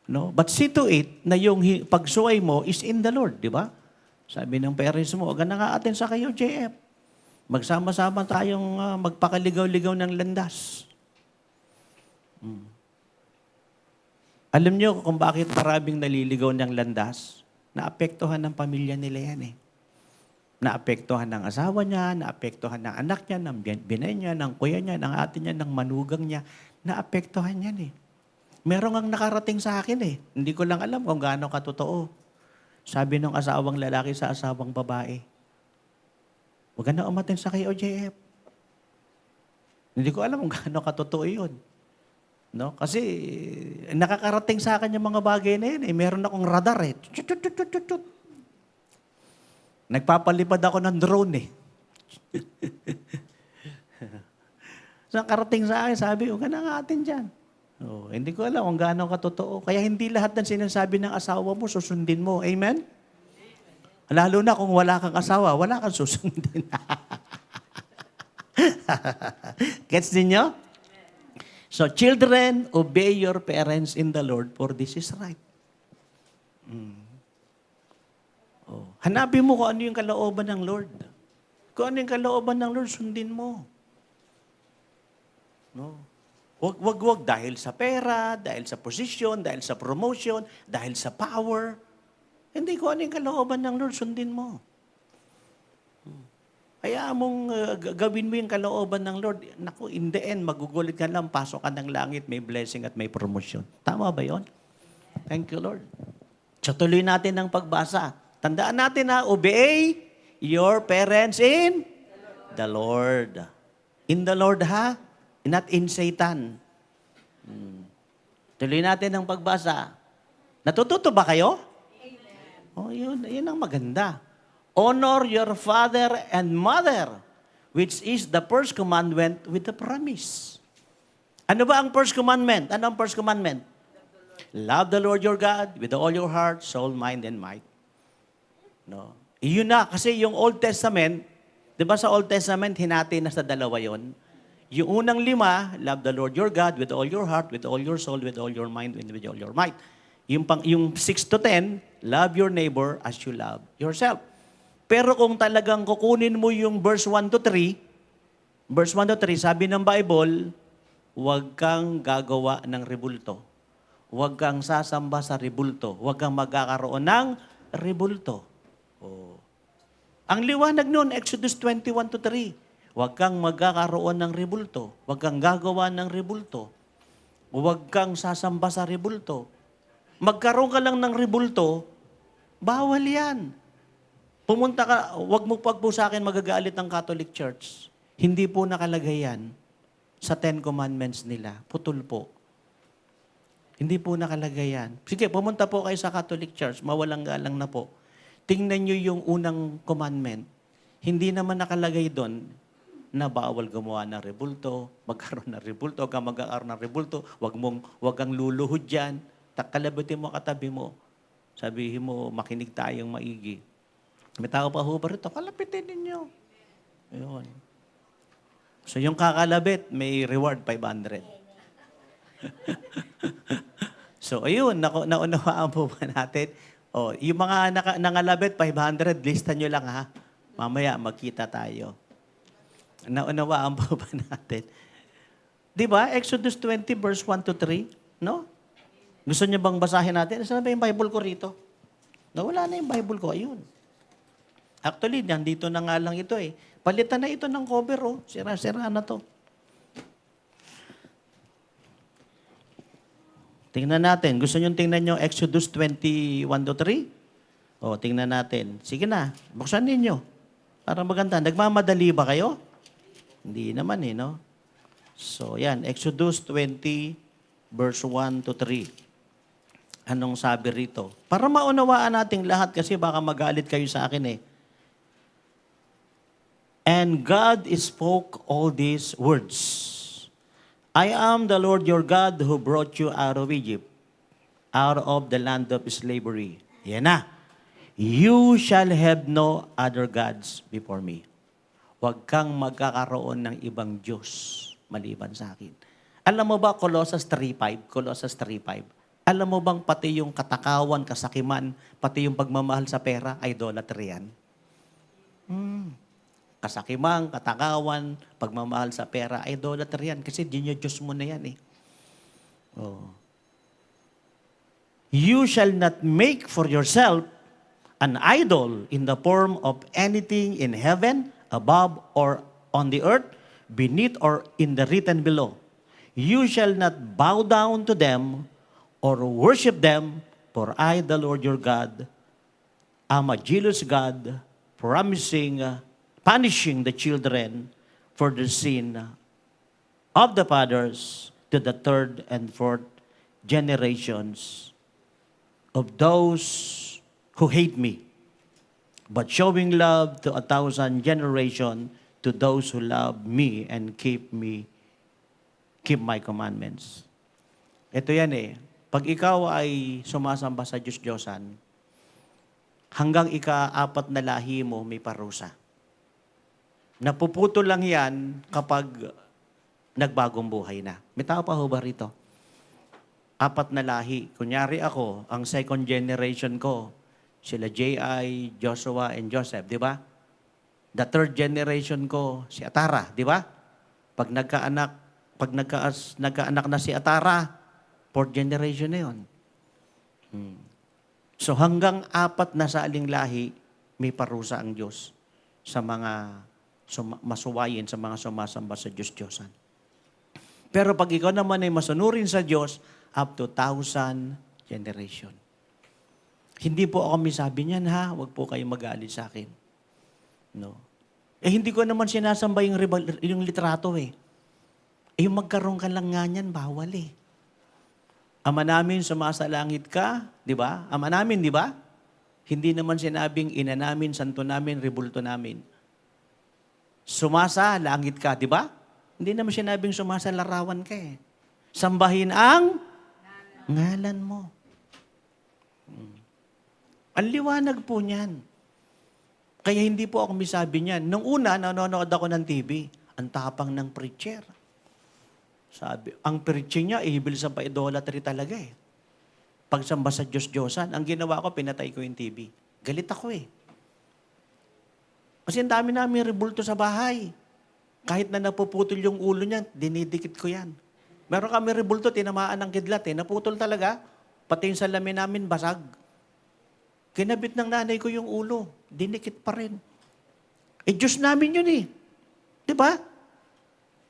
No? But see to it na yung pagsuway mo is in the Lord, di ba? Sabi ng parents mo, huwag na nga atin sa kayo, JF. Magsama-sama tayong magpakaligaw-ligaw ng landas. Alam nyo kung bakit maraming naliligaw ng landas? Naapektuhan ng pamilya nila yan eh. Naapektuhan ng asawa niya, naapektuhan ng anak niya, ng binay niya, ng kuya niya, ng ate niya, ng manugang niya. Naapektuhan yan eh. Meron ang nakarating sa akin eh. Hindi ko lang alam kung gaano katotoo. Sabi ng asawang lalaki sa asawang babae, huwag na umatin sa kay OJF. Hindi ko alam kung gaano katotoo yun. No? Kasi nakakarating sa akin yung mga bagay na yun eh. Meron akong radar eh. Chut. Nagpapalipad ako ng drone eh. So nakarating sa akin, sabi, huwag na atin dyan. Oh, hindi ko alam kung gaano katotoo. Kaya hindi lahat ng sinasabi ng asawa mo, susundin mo. Amen? Lalo na kung wala kang asawa, wala kang susundin. Gets ninyo? So, children, obey your parents in the Lord, for this is right. Oh. Hanapin mo kung ano yung kalooban ng Lord. Kung ano yung kalooban ng Lord, sundin mo. No? Wag dahil sa pera, dahil sa posisyon, dahil sa promotion, dahil sa power. Hindi ko ano yung kalooban ng Lord, sundin mo. Kaya mong gawin mo yung kalooban ng Lord, naku, in the end, magugulit ka lang, pasok ka ng langit, may blessing at may promotion. Tama ba yon? Thank you, Lord. So tuloy natin ang pagbasa. Tandaan natin na, obey your parents in the Lord. In the Lord ha? Not in Satan. Tuloy natin ang pagbasa. Natututo ba kayo? Amen. Oh, yun ang maganda. Honor your father and mother, which is the first commandment with the promise. Ano ba ang first commandment? Ano ang first commandment? Love the Lord your God with all your heart, soul, mind, and might. No. Yun na, kasi yung Old Testament, di ba sa Old Testament, hinati na sa dalawa yon. Yung unang 5, love the Lord your God with all your heart, with all your soul, with all your mind, and with all your might. Yung 6 to 10, love your neighbor as you love yourself. Pero kung talagang kukunin mo yung verse 1 to 3, sabi ng Bible, huwag kang gagawa ng rebulto. Huwag kang sasamba sa rebulto. Huwag kang magkakaroon ng rebulto. Oh. Ang liwanag nun, Exodus 21 to 3. Huwag kang magkakaroon ng rebulto. Huwag kang gagawa ng rebulto. Huwag kang sasamba sa rebulto. Magkaroon ka lang ng rebulto, bawal yan. Pumunta ka, huwag mo pag po sa akin magagalit ng Catholic Church. Hindi po nakalagay yan sa 10 Commandments nila. Putol po. Hindi po nakalagay yan. Sige, pumunta po kayo sa Catholic Church, mawalang galang na po. Tingnan nyo yung unang commandment. Hindi naman nakalagay doon na bawal gumawa ng rebulto, magkaroon ng rebulto, huwag kang magkakaroon ng rebulto, huwag kang luluhod dyan, kalabitin mo katabi mo, sabihin mo, makinig tayong maigi. May tao pa ho ba rito? Kalapitin ninyo. Ayun. So yung kakalabit, may reward 500. So ayun, naunawaan po ba natin? Oh, yung mga nangalabit, 500, listan nyo lang ha. Mamaya magkita tayo. Naunawaan po ba natin? Di ba? Exodus 20 verse 1 to 3. No? Gusto niyo bang basahin natin? Saan ba yung Bible ko rito? Wala na yung Bible ko. Ayun. Actually, nandito na nga lang ito eh. Palitan na ito ng cover oh. Sira-sira na to. Tingnan natin. Gusto niyo tingnan nyo Exodus 21 to 3? O, tingnan natin. Sige na. Buksan ninyo. Para maganda. Nagmamadali ba kayo? Hindi naman eh, no? So, yan. Exodus 20, verse 1 to 3. Anong sabi rito? Para maunawaan nating lahat kasi baka magalit kayo sa akin eh. And God spoke all these words. I am the Lord your God who brought you out of Egypt, out of the land of slavery. Yan na. You shall have no other gods before me. Huwag kang magkakaroon ng ibang Diyos maliban sa akin. Alam mo ba, Colossus 3.5? Colossus 3.5. Alam mo bang pati yung katakawan, kasakiman, pati yung pagmamahal sa pera, idolatry yan? Kasakiman, katakawan, pagmamahal sa pera, idolatry yan. Kasi Diyos mo na yan eh. Oh. You shall not make for yourself an idol in the form of anything in heaven, above or on the earth, beneath or in the written below. You shall not bow down to them or worship them, for I, the Lord your God, am a jealous God, punishing the children for the sin of the fathers to the third and fourth generations of those who hate me, but showing love to 1,000 generations to those who love me and keep my commandments. Ito yan eh. Pag ikaw ay sumasamba sa Diyos-Diyosan, hanggang ika-4 na lahi mo may parusa. Napuputol lang yan kapag nagbagong buhay na. May tao pa ho ba rito? 4 na lahi. Kunyari ako, ang second generation ko, sila J.I., Joshua, and Joseph, di ba? The third generation ko, si Atara, di ba? Pag nagkaanak na si Atara, fourth generation na yun. So hanggang 4 na sa aling lahi, may parusa ang Diyos sa mga masuwayin, sa mga sumasamba sa Diyos-Diyosan. Pero pag ikaw naman ay masunurin sa Diyos, up to 1,000 generation. Hindi po ako may sabi niyan, ha? Huwag po kayong magalit sa akin. No. Hindi ko naman sinasamba yung litrato eh. Yung magkaroon ka lang nga niyan, bawal eh. Ama namin, sumasalangit ka, di ba? Ama namin, di ba? Hindi naman sinabing ina namin, santo namin, rebulto namin. Sumasalangit ka, di ba? Hindi naman sinabing sumasalarawan ka eh. Sambahin ang ngalan mo. Ang liwanag po niyan. Kaya hindi po ako misabi niyan. Nung una, nanonood ako ng TV. Ang tapang ng preacher. Sabi, ang preaching niya, ihibili sa pa-idolatry talaga eh. Pagsamba sa Diyos-Diyosan, ang ginawa ko, pinatay ko yung TV. Galit ako eh. Kasi ang dami namin rebulto sa bahay. Kahit na napuputol yung ulo niya, dinidikit ko yan. Meron kami rebulto, tinamaan ng kidlat eh. Naputol talaga. Pati yung salamin namin, basag. Kinabit ng nanay ko yung ulo. Dinikit pa rin. Diyos namin yun eh. Di ba?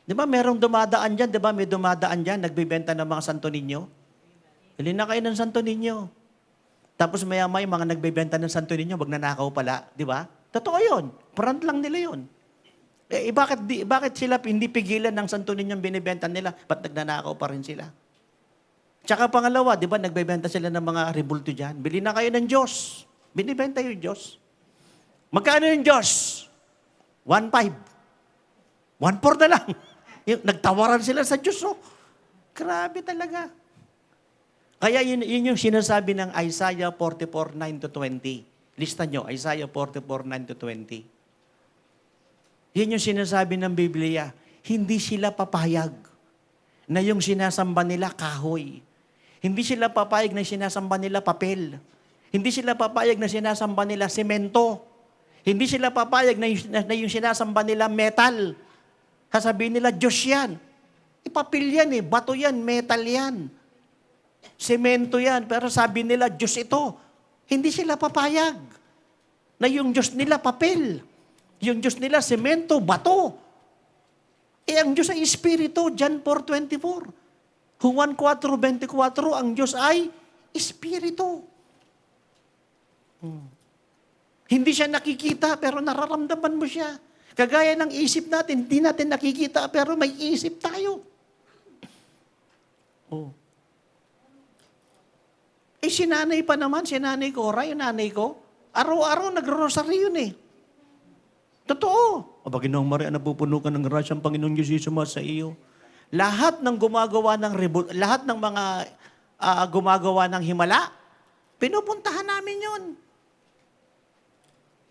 Di ba merong dumadaan dyan? Di ba may dumadaan dyan? Nagbibenta ng mga Santo Niño? Hili na kayo ng Santo Niño. Tapos maya-maya mga nagbibenta ng Santo Niño, magnanakaw pala. Di ba? Totoo yun. Brand lang nila yun. Bakit sila hindi pigilan ng Santo Niño binibenta nila? Ba't nagnanakaw pa rin sila? Tsaka pangalawa, di ba, nagbebenta sila ng mga rebulto dyan. Bili na kayo ng Diyos. Binibenta yung Diyos. Magkano yung Diyos? 1.5. 1.4 na lang. Nagtawaran sila sa Diyos. Oh. Grabe talaga. Kaya yun yung sinasabi ng Isaiah 44:9-20. Lista nyo, Isaiah 44:9-20. Yun yung sinasabi ng Biblia. Hindi sila papayag na yung sinasamba nila kahoy. Hindi sila papayag na sinasamba nila papel. Hindi sila papayag na sinasamba nila semento. Hindi sila papayag na yung sinasamba nila metal. Sasabihin nila, Diyos yan. Papel yan bato yan, metal yan. Semento yan. Pero sabi nila, Diyos ito. Hindi sila papayag na yung Diyos nila papel. Yung Diyos nila semento, bato. Ang Diyos ay Espiritu, John 4:24. Juan 4:24, ang Diyos ay Espiritu. Hindi siya nakikita, pero nararamdaman mo siya. Kagaya ng isip natin, hindi natin nakikita, pero may isip tayo. Oh. Sinanay pa naman, sinanay Cora, yung nanay ko, araw-araw nagro-rosary yun Totoo. Aba, Ginoong Maria, napupuno ka ng grasyang Panginoong Diyos Isus sa iyo. Lahat ng gumagawa ng lahat ng mga gumagawa ng himala, pinupuntahan namin yun.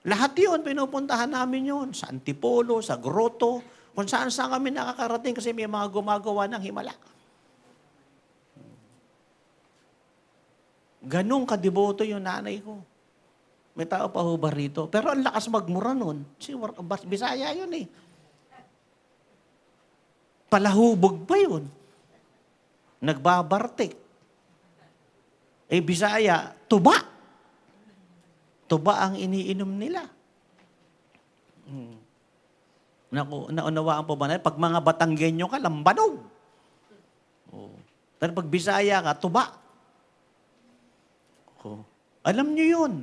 Lahat yun, pinupuntahan namin yun. Sa Antipolo, sa Grotto, kung saan-saan kami nakakarating kasi may mga gumagawa ng himala. Ganong kadiboto yung nanay ko. May tao pa ho ba rito? Pero ang lakas magmura nun. Bisaya yun Palahubog pa yun. Nagbabartik. Bisaya, tuba. Tuba ang iniinom nila. Naunawaan po ba na? Pag mga Batanggenyo ka, lambanog. Pero pag Bisaya ka, tuba. Alam nyo yun.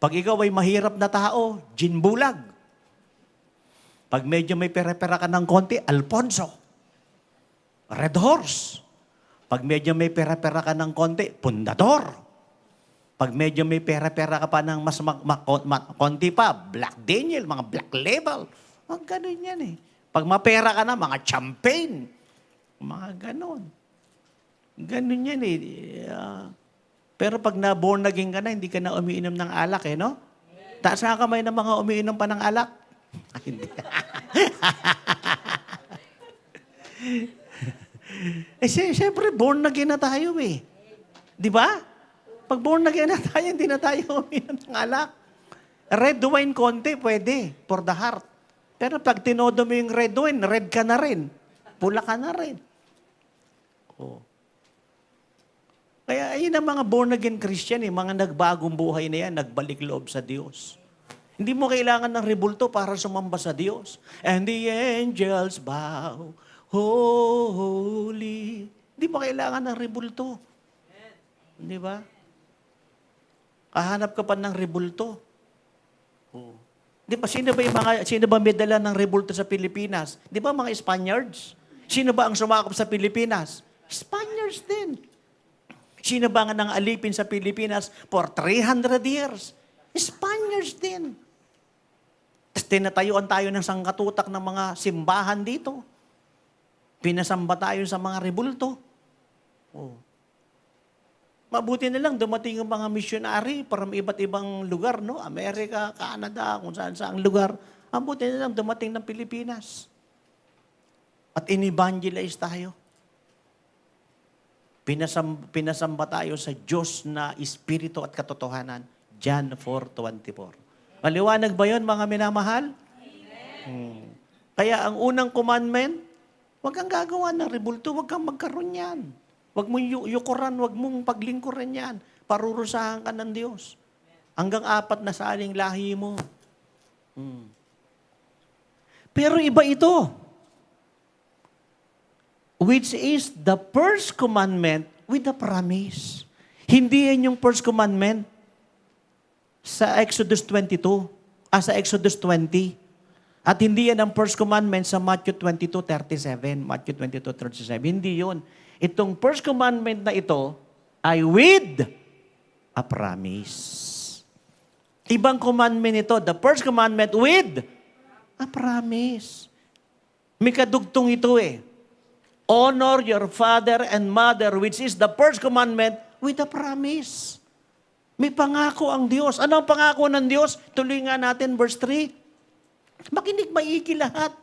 Pag ikaw ay mahirap na tao, ginbulag. Pag medyo may pera-pera ka ng konti, Alfonso. Red Horse. Pag medyo may pera-pera ka ng konti, Pundador. Pag medyo may pera-pera ka pa ng mas konti pa, Black Daniel, mga Black Label. Mga ganun yan Pag mapera ka na, mga champagne. Mga ganun. Ganun yan pero pag na-born again ka na, hindi ka na umiinom ng alak no? Taas nga kamay ng mga umiinom pa ng alak. Hindi. Siyempre, born again na tayo Di ba? Pag born again na tayo, hindi na tayo umiinom ng alak. Red wine konti, pwede, for the heart. Pero pag tinodo mo yung red wine, red ka na rin. Pula ka na rin. Kaya ayun ang mga born-again Christian, mga nagbagong buhay na yan, nagbalik loob sa Diyos. Hindi mo kailangan ng rebulto para sumamba sa Diyos. And the angels bow, holy. Hindi mo kailangan ng rebulto. Di ba? Kahanap ka pa ng rebulto. Di ba, sino ba may dala ng rebulto sa Pilipinas? Di ba mga Spaniards? Sino ba ang sumakop sa Pilipinas? Spaniards din. Sino ba nga nang alipin sa Pilipinas for 300 years? Spaniards din. Tapos tinatayuan tayo ng sangkatutak ng mga simbahan dito. Pinasamba tayo sa mga rebulto. Mabuti na lang dumating ang mga missionary from iba't ibang lugar, Amerika, Canada, kung saan-saan lugar. Mabuti na lang dumating ng Pilipinas. At in-evangelize tayo. Pinasamba tayo sa Diyos na Espiritu at katotohanan. John 4:24. Maliwanag ba yun, mga minamahal? Amen. Kaya ang unang commandment, huwag kang gagawa ng rebulto, huwag kang magkaroon yan. Huwag mong yukuran, huwag mong paglingkuran yan. Parurusahan ka ng Diyos. Hanggang 4 na saling lahi mo. Pero iba ito. Which is the first commandment with a promise. Hindi yan yung first commandment sa Exodus 22, sa Exodus 20. At hindi yan ang first commandment sa Matthew 22:37. Matthew 22:37. Hindi yun. Itong first commandment na ito ay with a promise. Ibang commandment ito. The first commandment with a promise. May kadugtong ito eh. Honor your father and mother, which is the first commandment with a promise. May pangako ang Diyos. Ano ang pangako ng Diyos? Tuloy nga natin verse 3. Makinig maiki lahat.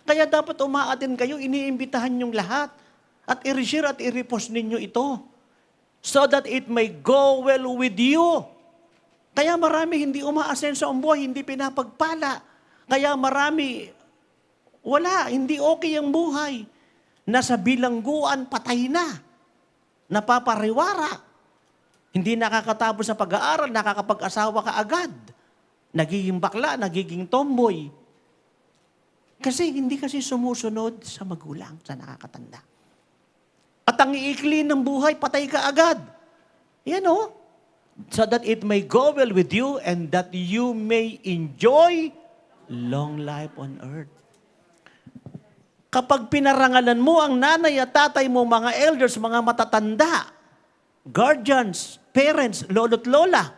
Kaya dapat umaatin kayo, iniimbitahan yung lahat. At i-share at i-repost ninyo ito. So that it may go well with you. Kaya marami hindi umaasenso ang buhay, hindi pinapagpala. Kaya marami, wala, hindi okay ang buhay. Nasa bilangguan, patay na. Napapariwara. Hindi nakakatapos sa pag-aaral, nakakapag-asawa ka agad. Nagiging bakla, nagiging tomboy. Kasi hindi kasi sumusunod sa magulang, sa nakakatanda. At ang iikli ng buhay, patay ka agad. Yan o. So that it may go well with you and that you may enjoy long life on earth. Kapag pinarangalan mo ang nanay at tatay mo, mga elders, mga matatanda, guardians, parents, lolo't lola,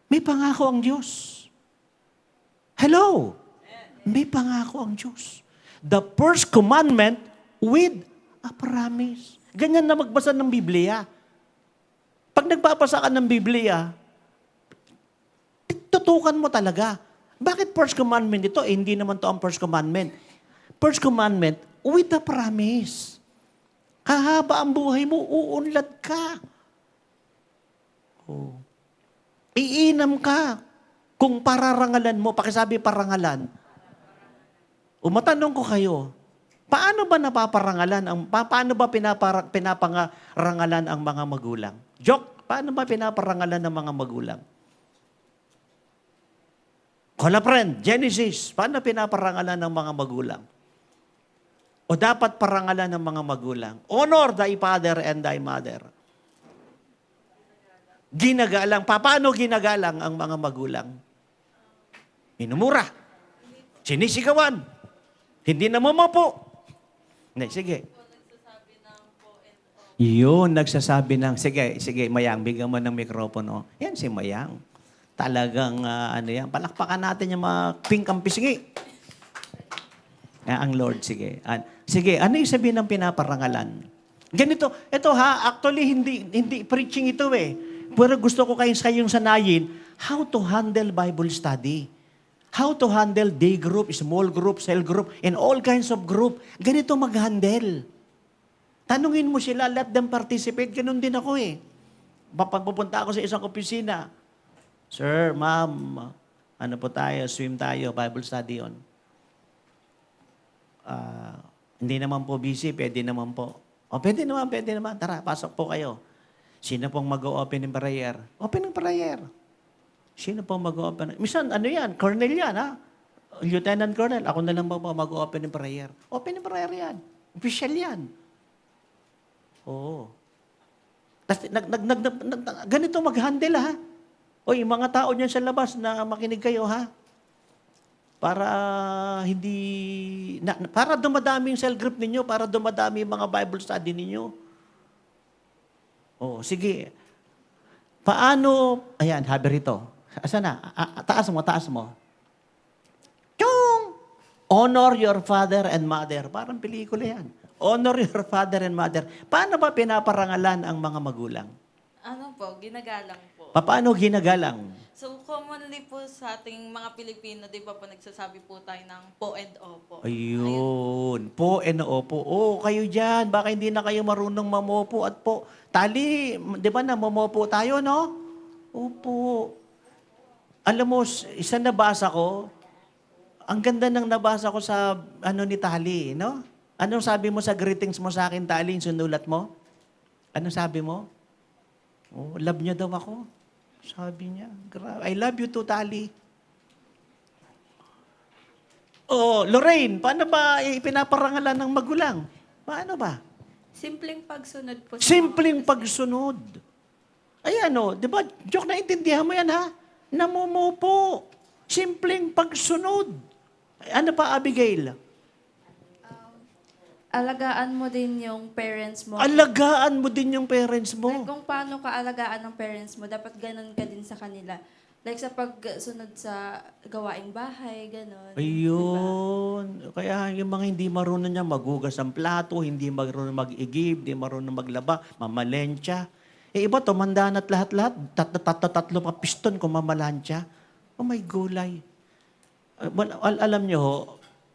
may pangako ang Diyos. Hello? May pangako ang Diyos. The first commandment with a promise. Ganyan na magbasa ng Biblia. Pag nagbabasa ka ng Biblia, tutukan mo talaga. Bakit first commandment ito? Eh, hindi naman to ang first commandment. First commandment, with a promise. Kahaba ang buhay mo, uunlad ka. Oh. Iinam ka. Kung pararangalan mo, pakisabi parangalan. Matanong ko kayo, paano ba napaparangalan, paano ba pinaparangalan ang mga magulang? Joke, paano ba pinaparangalan ng mga magulang? Kola friend, Genesis, paano pinaparangalan ng mga magulang? O dapat parangalan ng mga magulang? Honor thy father and thy mother. Ginagalang. Paano ginagalang ang mga magulang? Minumura. Sinisigawan. Hindi na mamapo. Hindi, sige. Yun, nagsasabi ng, sige, Mayang, bigyan mo ng mikropono. Yan si Mayang. Talagang, palakpakan natin yung mga pingkang pisngi. Ang Lord, sige. Sige, ano yung sabihin ng pinaparangalan? Ganito, ito ha, actually hindi preaching ito eh. Pero gusto ko kayong sanayin how to handle Bible study. How to handle day group, small group, cell group, and all kinds of group. Ganito mag-handle. Tanungin mo sila, let them participate. Ganun din ako eh. Pag pupunta ako sa isang opisina, Sir, ma'am, ano po tayo, swim tayo, Bible study on. Hindi naman po busy, pwede naman po. Pwede naman. Tara, pasok po kayo. Sino pong mag-open in prayer? Open in prayer. Sino pong mag-open? Minsan, yan? Colonel yan, ha? Lieutenant Colonel, ako na lang po mag-open in prayer. Open in prayer yan. Official yan. Oo. Ganito mag-handle, ha? Oy, mga tao niyan sa labas na makinig kayo, ha? Para para dumadami yung cell group ninyo, para dumadami yung mga Bible study ninyo. Oh, sige. Paano, ayan, habi rito. Asan na? Taas mo. Chung! Honor your father and mother. Parang pelikula yan. Honor your father and mother. Paano ba pinaparangalan ang mga magulang? Ginagalang po. Paano ginagalang? So, commonly po sa ating mga Pilipino, di ba po nagsasabi po tayo ng po and opo. Ayun. Po and opo. Kayo dyan. Baka hindi na kayo marunong mamopo at po. Tali, di ba na mamopo tayo, no? Opo. Alam mo, isa nabasa ko, ang ganda ng nabasa ko sa ni Tali, no? Anong sabi mo sa greetings mo sa akin, Tali, yung sinulat mo? Anong sabi mo? Love niya daw ako. Sabi niya, I love you too, Tali. Lorraine, paano ba ipinaparangalan ng magulang? Paano ba? Simpleng pagsunod po. Simpleng pagsunod. Ayan di ba? Joke, naintindihan mo yan ha? Namumupo. Simpleng pagsunod. Ano pa, Abigail? Alagaan mo din yung parents mo. Alagaan mo din yung parents mo. Kung paano ka alagaan ng parents mo, dapat ganun ka din sa kanila. Like sa pagsunod sa gawaing bahay, gano'n. Ayun. Kaya yung mga hindi marunong niya maghugas ng plato, hindi marunong mag-igib, hindi marunong maglaba, mamalensya. Eh iba, tumanda na't lahat-lahat. Tatlo pa piston kung mamalensya. Oh my gulay. Alam niyo ho,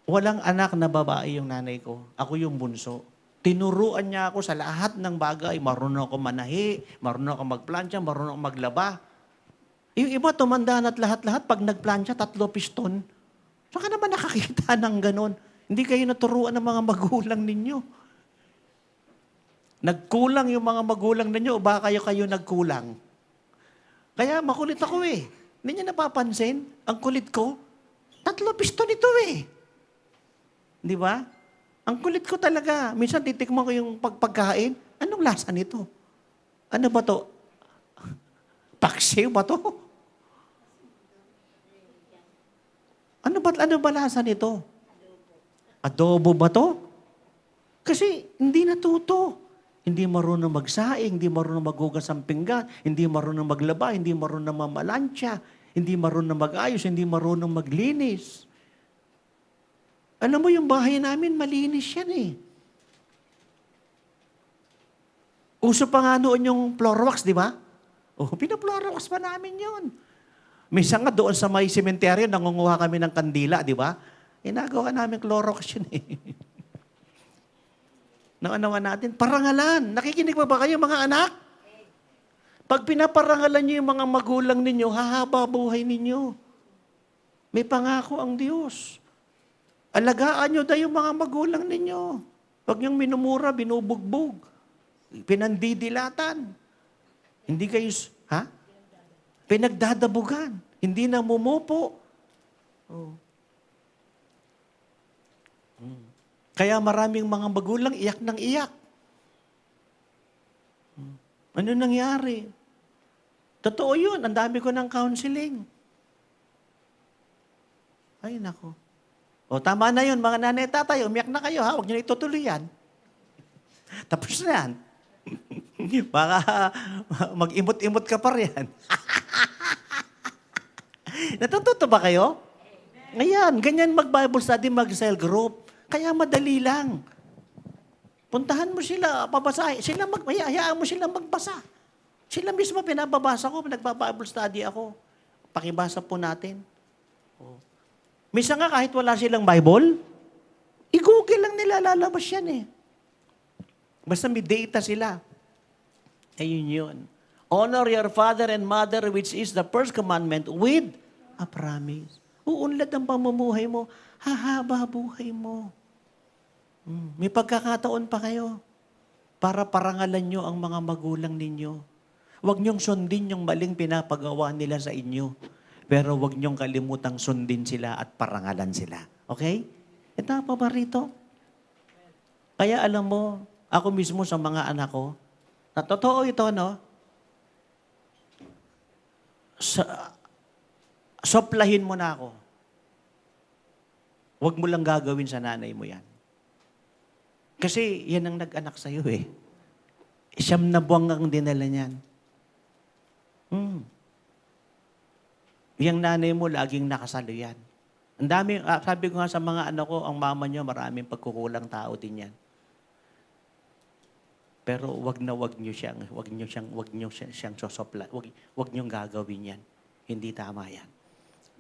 walang anak na babae yung nanay ko. Ako yung bunso. Tinuruan niya ako sa lahat ng bagay. Marunong ako manahi, marunong ako magplansya, marunong ako maglaba. Yung iba, tumanda na't lahat-lahat. Pag nagplansya, 3 piston. Saan ka naman nakakita ng ganon? Hindi kayo naturuan ng mga magulang ninyo. Nagkulang yung mga magulang ninyo o baka kayo nagkulang? Kaya makulit ako eh. Hindi niyo napapansin? Ang kulit ko, 3 piston ito eh. Di ba? Ang kulit ko talaga. Minsan titikman ko yung pagkain. Anong lasa nito? Ano ba to? Paksiw ba to? Ano ba lasa nito? Adobo ba to? Kasi hindi natuto. Hindi marunong magsaing, hindi marunong maghugas ng pinggan, hindi marunong maglaba, hindi marunong mamalansya, hindi marunong mag-ayos, hindi marunong maglinis. Alam mo yung bahay namin, malinis yan eh. Uso pa nga noon yung floor wax, di ba? Pina-floor wax pa namin yun. Minsan nga doon sa may sementeryo, nangunguha kami ng kandila, di ba? Inagawa namin Clorox yun eh. Naanawa natin, parangalan. Nakikinig pa ba kayo mga anak? Pag pinaparangalan niyo yung mga magulang ninyo, hahaba buhay ninyo. May pangako ang Diyos. Alagaan niyo daw yung mga magulang ninyo. Huwag niyong minumura, binubugbog. Pinandidilatan. Hindi kayo, pinagdadabugan. Hindi na mumupo. Kaya maraming mga magulang iyak ng iyak. Ano nangyari? Totoo yun. Ang dami ko ng counseling. Ay, nako. Tama na yun, mga nanay, tatay. Umiyak na kayo, ha? Huwag niyo na itutuloy yan. Tapos na yan. Baka mag-imot-imot ka pa riyan. Natututo ba kayo? Ayan, ganyan mag-Bible study, mag-cell group. Kaya madali lang. Puntahan mo sila, pabasahin. Hayaan mo sila magbasa. Sila mismo pinababasa ko, nagba-Bible study ako. Pakibasa po natin. Minsan nga kahit wala silang Bible, i-google lang nila, lalabas yan eh. Basta may data sila. Ayun yun. Honor your father and mother, which is the first commandment, with a promise. Uunlad ang pamumuhay mo, hahaba buhay mo. May pagkakataon pa kayo para parangalan nyo ang mga magulang ninyo. Huwag nyong sundin yung maling pinapagawa nila sa inyo. Pero huwag nyong kalimutang sundin sila at parangalan sila. Okay? Ito pa ba rito? Kaya alam mo, ako mismo sa mga anak ko, na totoo ito, no? Soplahin mo na ako. Huwag mo lang gagawin sa nanay mo yan. Kasi yan ang nag-anak sa'yo eh. 9 na buwang ang dinala niyan. Yung nanay mo laging nakasalo yan. Ang dami, sabi ko nga sa mga anak ko, ang mama niyo maraming pagkukulang tao din yan. Pero wag niyo siyang sosopla. Wag niyo gagawin yan. Hindi tama yan.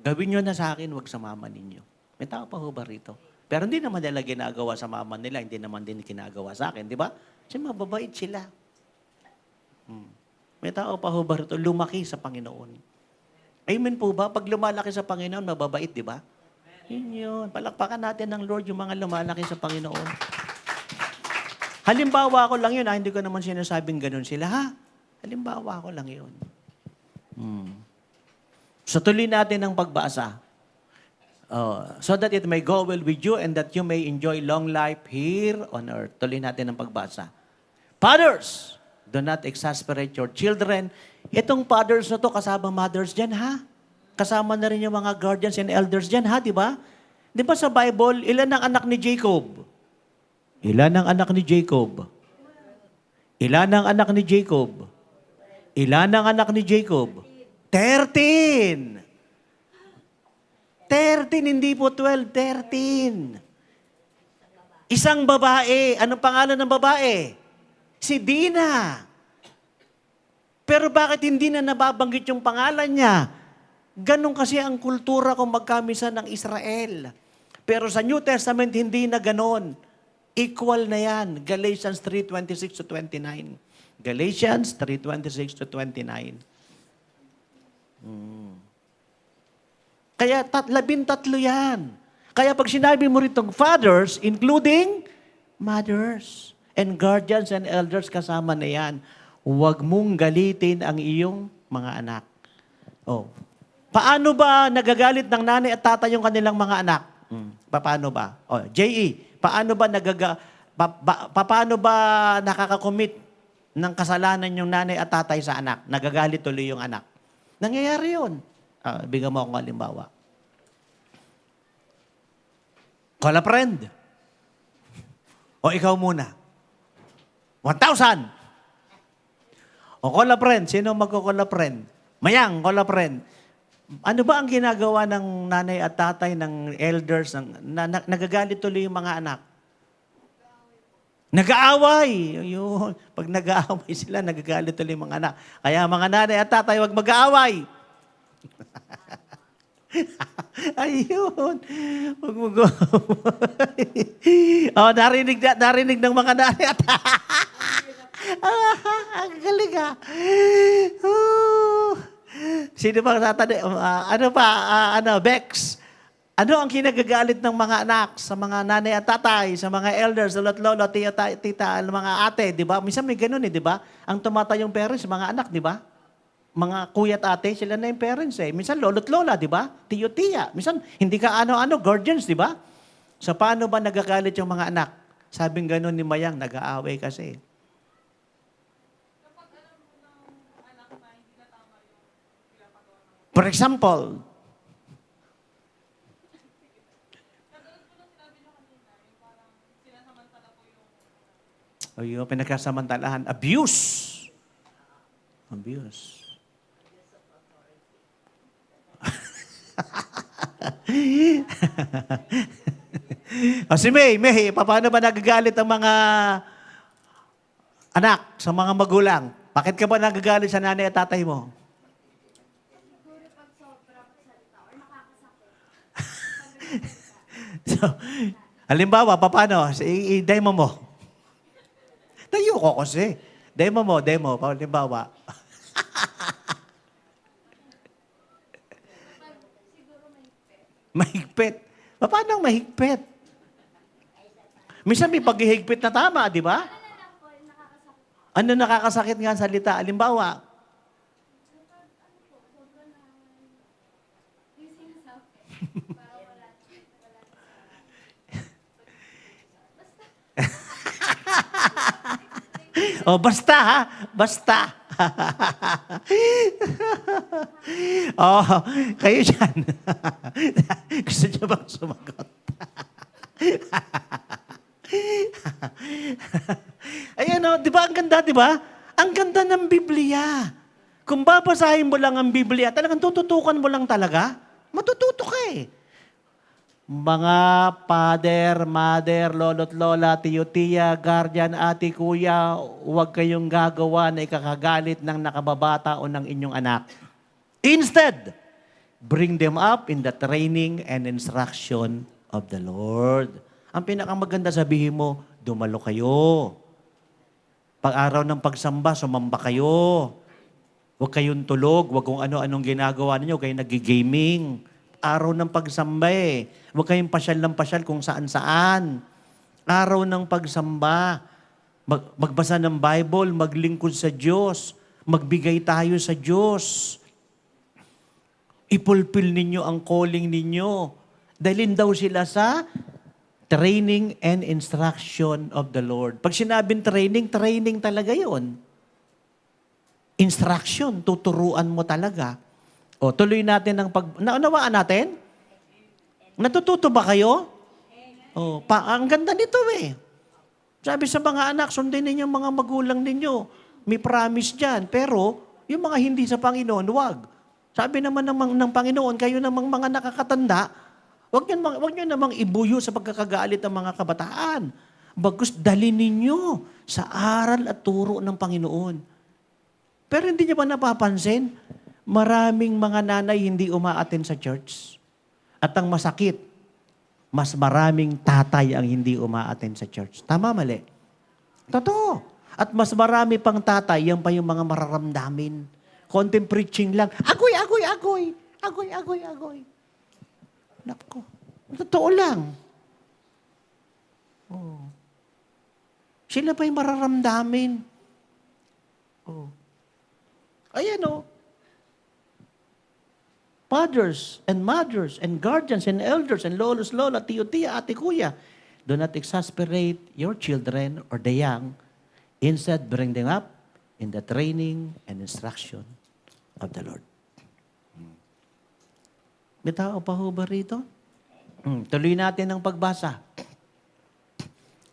Gawin niyo na sa akin, wag sa mama ninyo. May tao pa ho ba rito? Pero hindi naman nila ginagawa sa mama nila, hindi naman din ginagawa sa akin, di ba? Kasi mababait sila. May tao pa ho ba rito? Lumaki sa Panginoon. Amen po ba? Pag lumalaki sa Panginoon, mababait, di ba? Yun. Palakpakan natin ng Lord yung mga lumalaki sa Panginoon. Halimbawa ko lang yun, hindi ko naman sinasabing ganun sila, ha? Halimbawa ko lang yun. So tuloy natin ang pagbasa. So that it may go well with you and that you may enjoy long life here on earth. Tuloy natin ang pagbasa. Fathers, do not exasperate your children. Itong fathers na to, kasama mothers dyan, ha? Kasama na rin yung mga guardians and elders dyan, ha? Di ba? Di ba sa Bible, ilan ang anak ni Jacob? Ilan ang anak ni Jacob? Ilan ang anak ni Jacob? Ilan ang anak ni Jacob? 13. 13, hindi po 12, 13. Isang babae. Anong pangalan ng babae? Si Dina. Pero bakit hindi na nababanggit yung pangalan niya? Ganon kasi ang kultura kung magkamisa ng Israel. Pero sa New Testament, hindi na ganon. Equal na yan. Galatians 3:26 to 29. Galatians 3:26 to 29. Kaya 13 yan. Kaya pag sinabi mo ritong fathers, including mothers and guardians and elders, kasama na yan. Huwag mong galitin ang iyong mga anak. Oh. Paano ba nagagalit ng nanay at tatay yung kanilang mga anak? Paano ba? Oh, J.E., paano ba paano ba nakakakomit ng kasalanan yung nanay at tatay sa anak? Nagagalit tuloy yung anak. Nangyayari yun. Bigyan mo akong halimbawa. Call a friend. O ikaw muna. 1,000. O call a friend. Sino magko-call a friend? Mayang, call a friend. Ano ba ang ginagawa ng nanay at tatay, ng elders, nagagalit tuloy yung mga anak? Nag-aaway. Yun. Pag nag-aaway sila, nagagalit tuloy yung mga anak. Kaya mga nanay at tatay, huwag mag-aaway. Ayun. Huwag mag-aaway. Oh, narinig ng mga nanay at ang galing ah. Sino ba tatanong? Bex? Ano ang kinagagalit ng mga anak sa mga nanay at tatay, sa mga elders, lolo't lolo, tita, mga ate, di ba? Minsan may ganun di ba? Ang tumatayong parents, mga anak, di ba? Mga kuya at ate, sila na yung parents eh. Minsan lolo't lola, di ba? Tiyo, tiya. Minsan hindi ka guardians, di ba? So paano ba nagagalit yung mga anak? Sabing ganun ni Mayang, nag-aaway kasi. For example, yung pinagkasamantalahan, abuse. Abuse. Si May, paano ba nagagalit ang mga anak sa mga magulang? Bakit ka ba nagagalit sa nanay at tatay mo? So, halimbawa, paano? I-demo mo. Tayo ko kasi. Demo. Halimbawa. Mahigpit. Paano mahigpit? Minsan may paghihigpit na tama, di ba? Ano nakakasakit nga ang salita? Halimbawa, oh, basta ha? Basta. Oh, kayo dyan. Gusto niyo bang sumagot? Ayan o, di ba? Ang ganda, di ba? Ang ganda ng Biblia. Kung babasahin mo lang ang Biblia, talagang tututukan mo lang talaga, matututo ka eh. Mga father, mother, lolo't lola, tiyo, tiya, guardian, ate, kuya, huwag kayong gagawa na ikakagalit ng nakababata o ng inyong anak. Instead, bring them up in the training and instruction of the Lord. Ang pinakamaganda sabihin mo, dumalo kayo. Pag-araw ng pagsamba, sumamba kayo. Huwag kayong tulog, huwag kung ano-anong ginagawa ninyo, kayo nag-gaming. Araw ng pagsamba eh. Huwag kayong pasyal ng pasyal kung saan-saan. Araw ng pagsamba. Magbasa ng Bible, maglingkod sa Diyos. Magbigay tayo sa Diyos. Ipulpil ninyo ang calling ninyo. Dalhin daw sila sa training and instruction of the Lord. Pag sinabing training, training talaga yon. Instruction, tuturuan mo talaga. O, tuloy natin ang naunawaan natin? Natututo ba kayo? O, ang ganda nito eh. Sabi sa mga anak, sundin ninyo ang mga magulang ninyo. May promise dyan. Pero, yung mga hindi sa Panginoon, wag. Sabi naman ng Panginoon, kayo namang mga nakakatanda, wag nyo namang ibuyo sa pagkakagalit ng mga kabataan. Bagkus dalhin ninyo sa aral at turo ng Panginoon. Pero hindi nyo ba napapansin, maraming mga nanay hindi umaattend sa church. At ang masakit, mas maraming tatay ang hindi umaattend sa church. Tama, mali? Totoo. At mas marami pang tatay, yan pa yung mga mararamdamin. Konting preaching lang. Agoy, agoy, agoy. Agoy, agoy, agoy. Nako. Totoo lang. Oh. Sila pa yung mararamdamin. Oh. Ayan o. Fathers and mothers and guardians and elders and lolos, lola, tiyo, tiya, ate, kuya, do not exasperate your children or the young. Instead, bring them up in the training and instruction of the Lord. May tao pa ho ba rito? Tuloy natin ang pagbasa.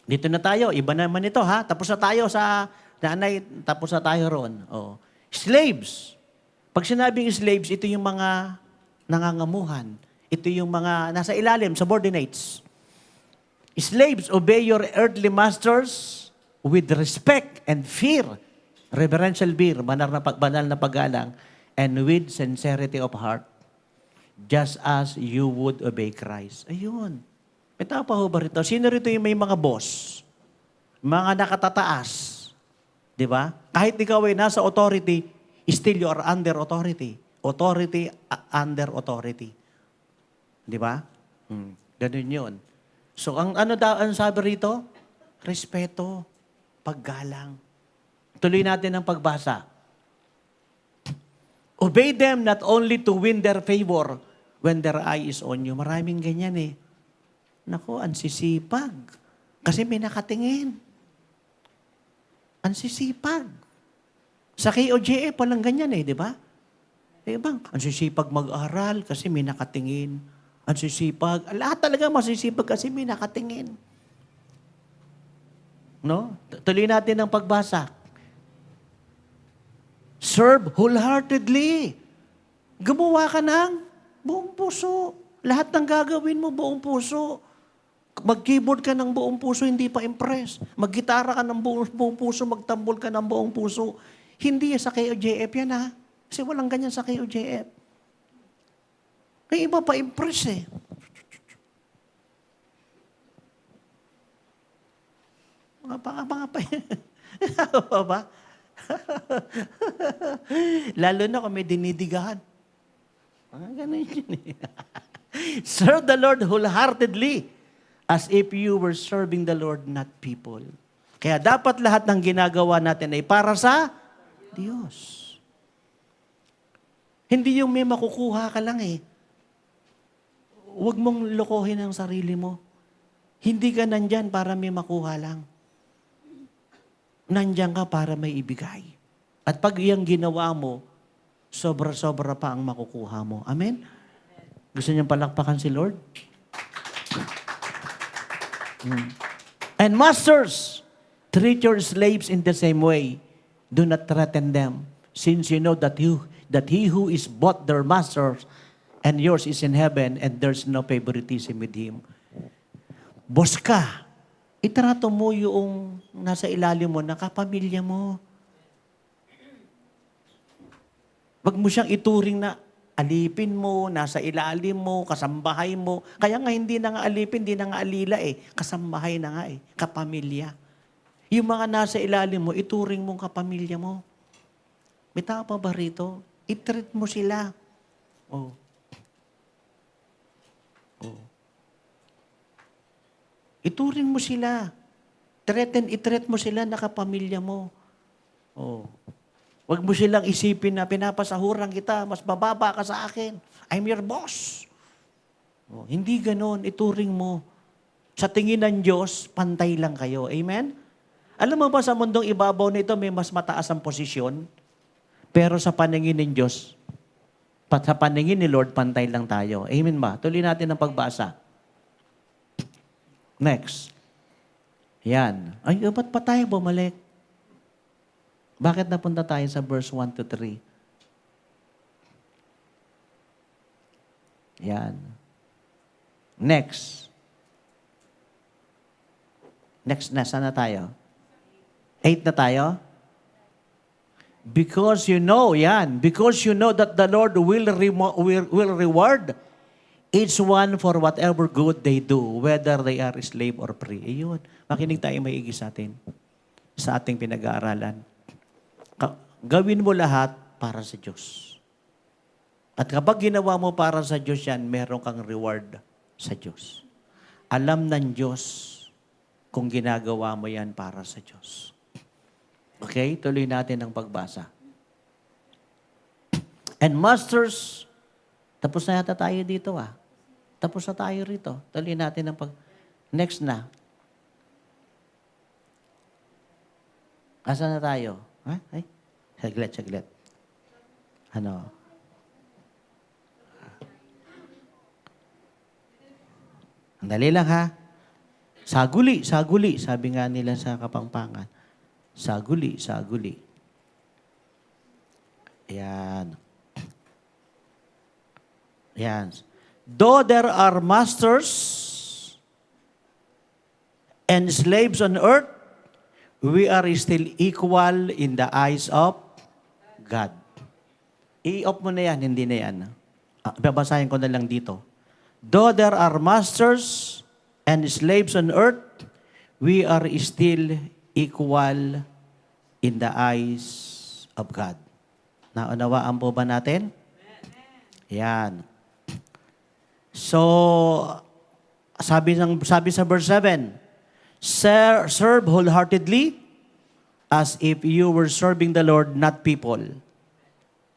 Dito na tayo. Iba naman ito, ha? Tapos na tayo sa nanay, tapos na tayo roon. Oh. Slaves. Pag sinabing slaves, ito yung mga nangangamuhan. Ito yung mga nasa ilalim, subordinates. Slaves, obey your earthly masters with respect and fear. Reverential fear, banal na paggalang, and with sincerity of heart, just as you would obey Christ. Ayun. May tao pa ho ba rito? Sino rito yung may mga boss? Mga nakatataas. Di ba? Kahit ikaw ay nasa authority, still you are under authority. Authority under authority. Di ba? Ganun yun. So, ang sabi rito? Respeto, paggalang. Tuloy natin ang pagbasa. Obey them not only to win their favor when their eye is on you. Maraming ganyan eh. Naku, ansisipag. Kasi may nakatingin. Ansisipag. Sa KOJF, walang ganyan eh, di ba? Eh bang, ansisipag mag-aral kasi may nakatingin. Ansisipag. Lahat talaga masisipag kasi may nakatingin. No? Tuloy natin ang pagbasa. Serve wholeheartedly. Gumawa ka ng buong puso. Lahat ng gagawin mo, buong puso. Mag-keyboard ka ng buong puso, hindi pa impress. Mag-gitara ka ng buong puso, magtambol ka ng buong puso. Hindi sa KOJF yan, ha? Kasi walang ganyan sa KOJF. May iba pa impress eh. Mga pa. Ano ba? Lalo na kung may dinidigahan. Ganun yun eh. Serve the Lord wholeheartedly as if you were serving the Lord, not people. Kaya dapat lahat ng ginagawa natin ay para sa Diyos. Hindi yung may makukuha ka lang eh. Huwag mong lokohin ang sarili mo. Hindi ka nandyan para may makuha lang. Nandyan ka para may ibigay. At pag iyang ginawa mo, sobra-sobra pa ang makukuha mo. Amen? Gusto niyang palakpakan si Lord? And masters, treat your slaves in the same way. Do not threaten them, since you know that he who is both their master and yours is in heaven, and there's no favoritism with him. Boss ka, itrato mo yung nasa ilalim mo na kapamilya mo. Wag mo siyang ituring na alipin mo, nasa ilalim mo, kasambahay mo. Kaya nga hindi na nga alipin, hindi na nga alila eh. Kasambahay na nga eh, kapamilya. Yung mga nasa ilalim mo, ituring mong kapamilya mo. May tao pa ba rito? I-treat mo sila. Oh. Oh. Ituring mo sila. I-treat mo sila na kapamilya mo. Oh. Huwag mo silang isipin na pinapasahuran kita, mas bababa ka sa akin. I'm your boss. Oh, hindi ganon, ituring mo. Sa tingin ng Diyos, pantay lang kayo. Amen? Alam mo ba sa mundong ibabaw nito may mas mataas ang posisyon? Pero sa paningin ng Diyos, sa paningin ni Lord, pantay lang tayo. Amen ba? Tuloy natin ang pagbasa. Next. Yan. Ay, ba't pa tayo bumalik? Bakit napunta tayo sa verse 1 to 3? Yan. Next. Next na, saan na tayo? 8 na tayo? Because you know, yan. Because you know that the Lord will reward each one for whatever good they do, whether they are slave or free. Ayun. Makinig tayo maigi sa atin. Sa ating pinag-aaralan. Gawin mo lahat para sa Diyos. At kapag ginawa mo para sa Diyos yan, meron kang reward sa Diyos. Alam ng Diyos kung ginagawa mo yan para sa Diyos. Okay? Tuloy natin ang pagbasa. And masters, tapos na yata tayo dito Tapos na tayo rito. Tuloy natin ang Next na. Asa na tayo? Ay, saglit. Ano? Andali lang ha. Saguli, sabi nga nila sa Kapampangan. Saguli. Ayan. Though there are masters and slaves on earth, we are still equal in the eyes of God. I-off mo na yan, hindi na yan. Babasahin ko na lang dito. Though there are masters and slaves on earth, we are still equal in the eyes of God. Naunawaan po ba natin? Yan. So, sabi sa verse 7, serve wholeheartedly as if you were serving the Lord, not people.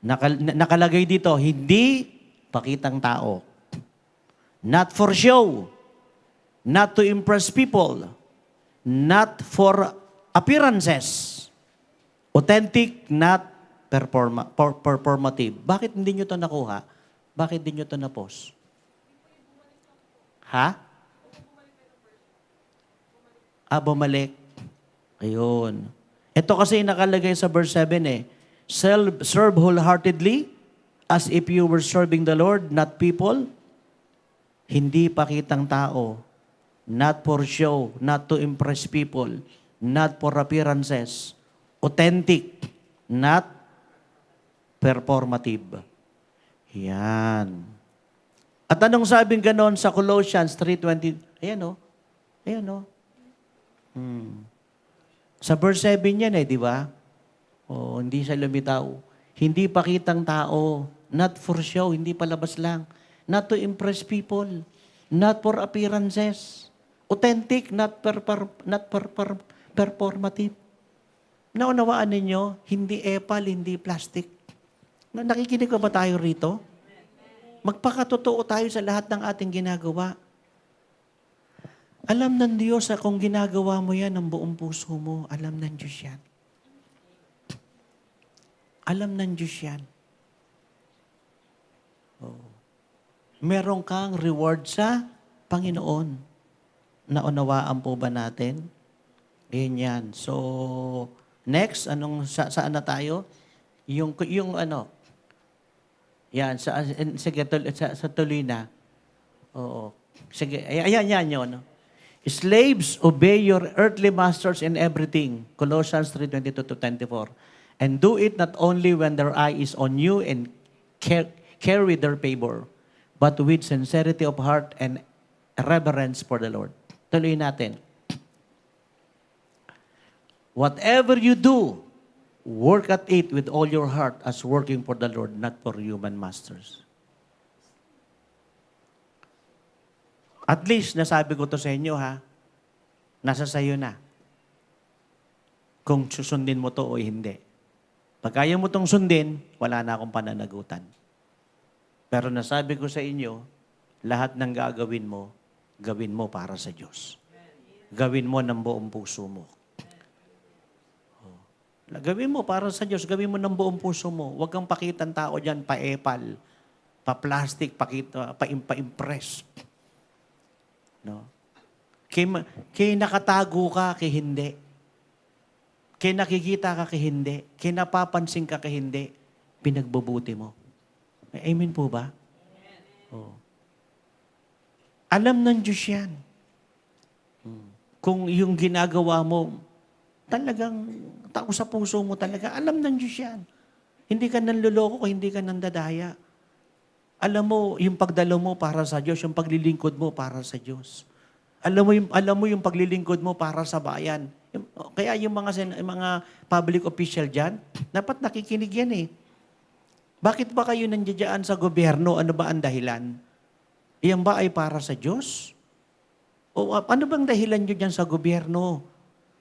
Nakalagay dito, hindi pakitang tao. Not for show. Not to impress people. Not for appearances. Authentic, not performative. Bakit hindi nyo ito nakuha? Bakit hindi nyo ito na-post? Ha? Bumalik. Ayun. Ito kasi nakalagay sa verse 7 Serve wholeheartedly as if you were serving the Lord, not people. Hindi pakitang tao. Not for show. Not to impress people. Not for appearances. Authentic. Not performative. Yan. At anong sabing ganon sa Colossians 3:20? Ayan o. Sa verse 7 yan di ba? Hindi siya lumitaw. Hindi pakitang tao. Not for show. Hindi palabas lang. Not to impress people. Not for appearances. Authentic, not performative. Naunawaan ninyo, hindi epal, hindi plastic. Nakikinig ka ba tayo rito? Magpakatotoo tayo sa lahat ng ating ginagawa. Alam ng Diyos kung ginagawa mo yan ng buong puso mo. Alam ng Diyos yan. Alam ng Diyos yan. Meron kang reward sa Panginoon. Naunawaan po ba natin? Ayan yan. So, next, saan na tayo? Yung yan, sige, sa tuloy na. Oo. Sige, ayan yun. Slaves, obey your earthly masters in everything. Colossians 3:22-24. And do it not only when their eye is on you and carry their favor, but with sincerity of heart and reverence for the Lord. Tuloy natin. Whatever you do, work at it with all your heart as working for the Lord, not for human masters. At least, nasabi ko to sa inyo nasa sayo na. Kung susundin mo to o hindi. Pag ayaw mo tong sundin, wala na akong pananagutan. Pero nasabi ko sa inyo, lahat ng gagawin mo para sa Diyos. Gawin mo ng buong puso mo. Gawin mo para sa Diyos, gawin mo ng buong puso mo. Huwag kang pakitan tao dyan, pa-epal, pa-plastic, pa-impress. No? Kay nakatago ka, kay hindi. Kay nakikita ka, kay hindi. Kay napapansin ka, kay hindi. Pinagbubuti mo. Amen po ba? Oh. Alam ng Diyos yan. Kung yung ginagawa mo, talagang tao sa puso mo talaga, alam ng Diyos yan. Hindi ka nanloloko o hindi ka nandadaya. Alam mo, yung pagdalo mo para sa Diyos, yung paglilingkod mo para sa Diyos. Alam mo yung paglilingkod mo para sa bayan. Kaya yung mga public official dyan, dapat nakikinig yan eh. Bakit ba kayo nandiyan sa gobyerno? Ano ba ang dahilan? Iyan ba ay para sa Diyos? O ano bang dahilan nyo dyan sa gobyerno?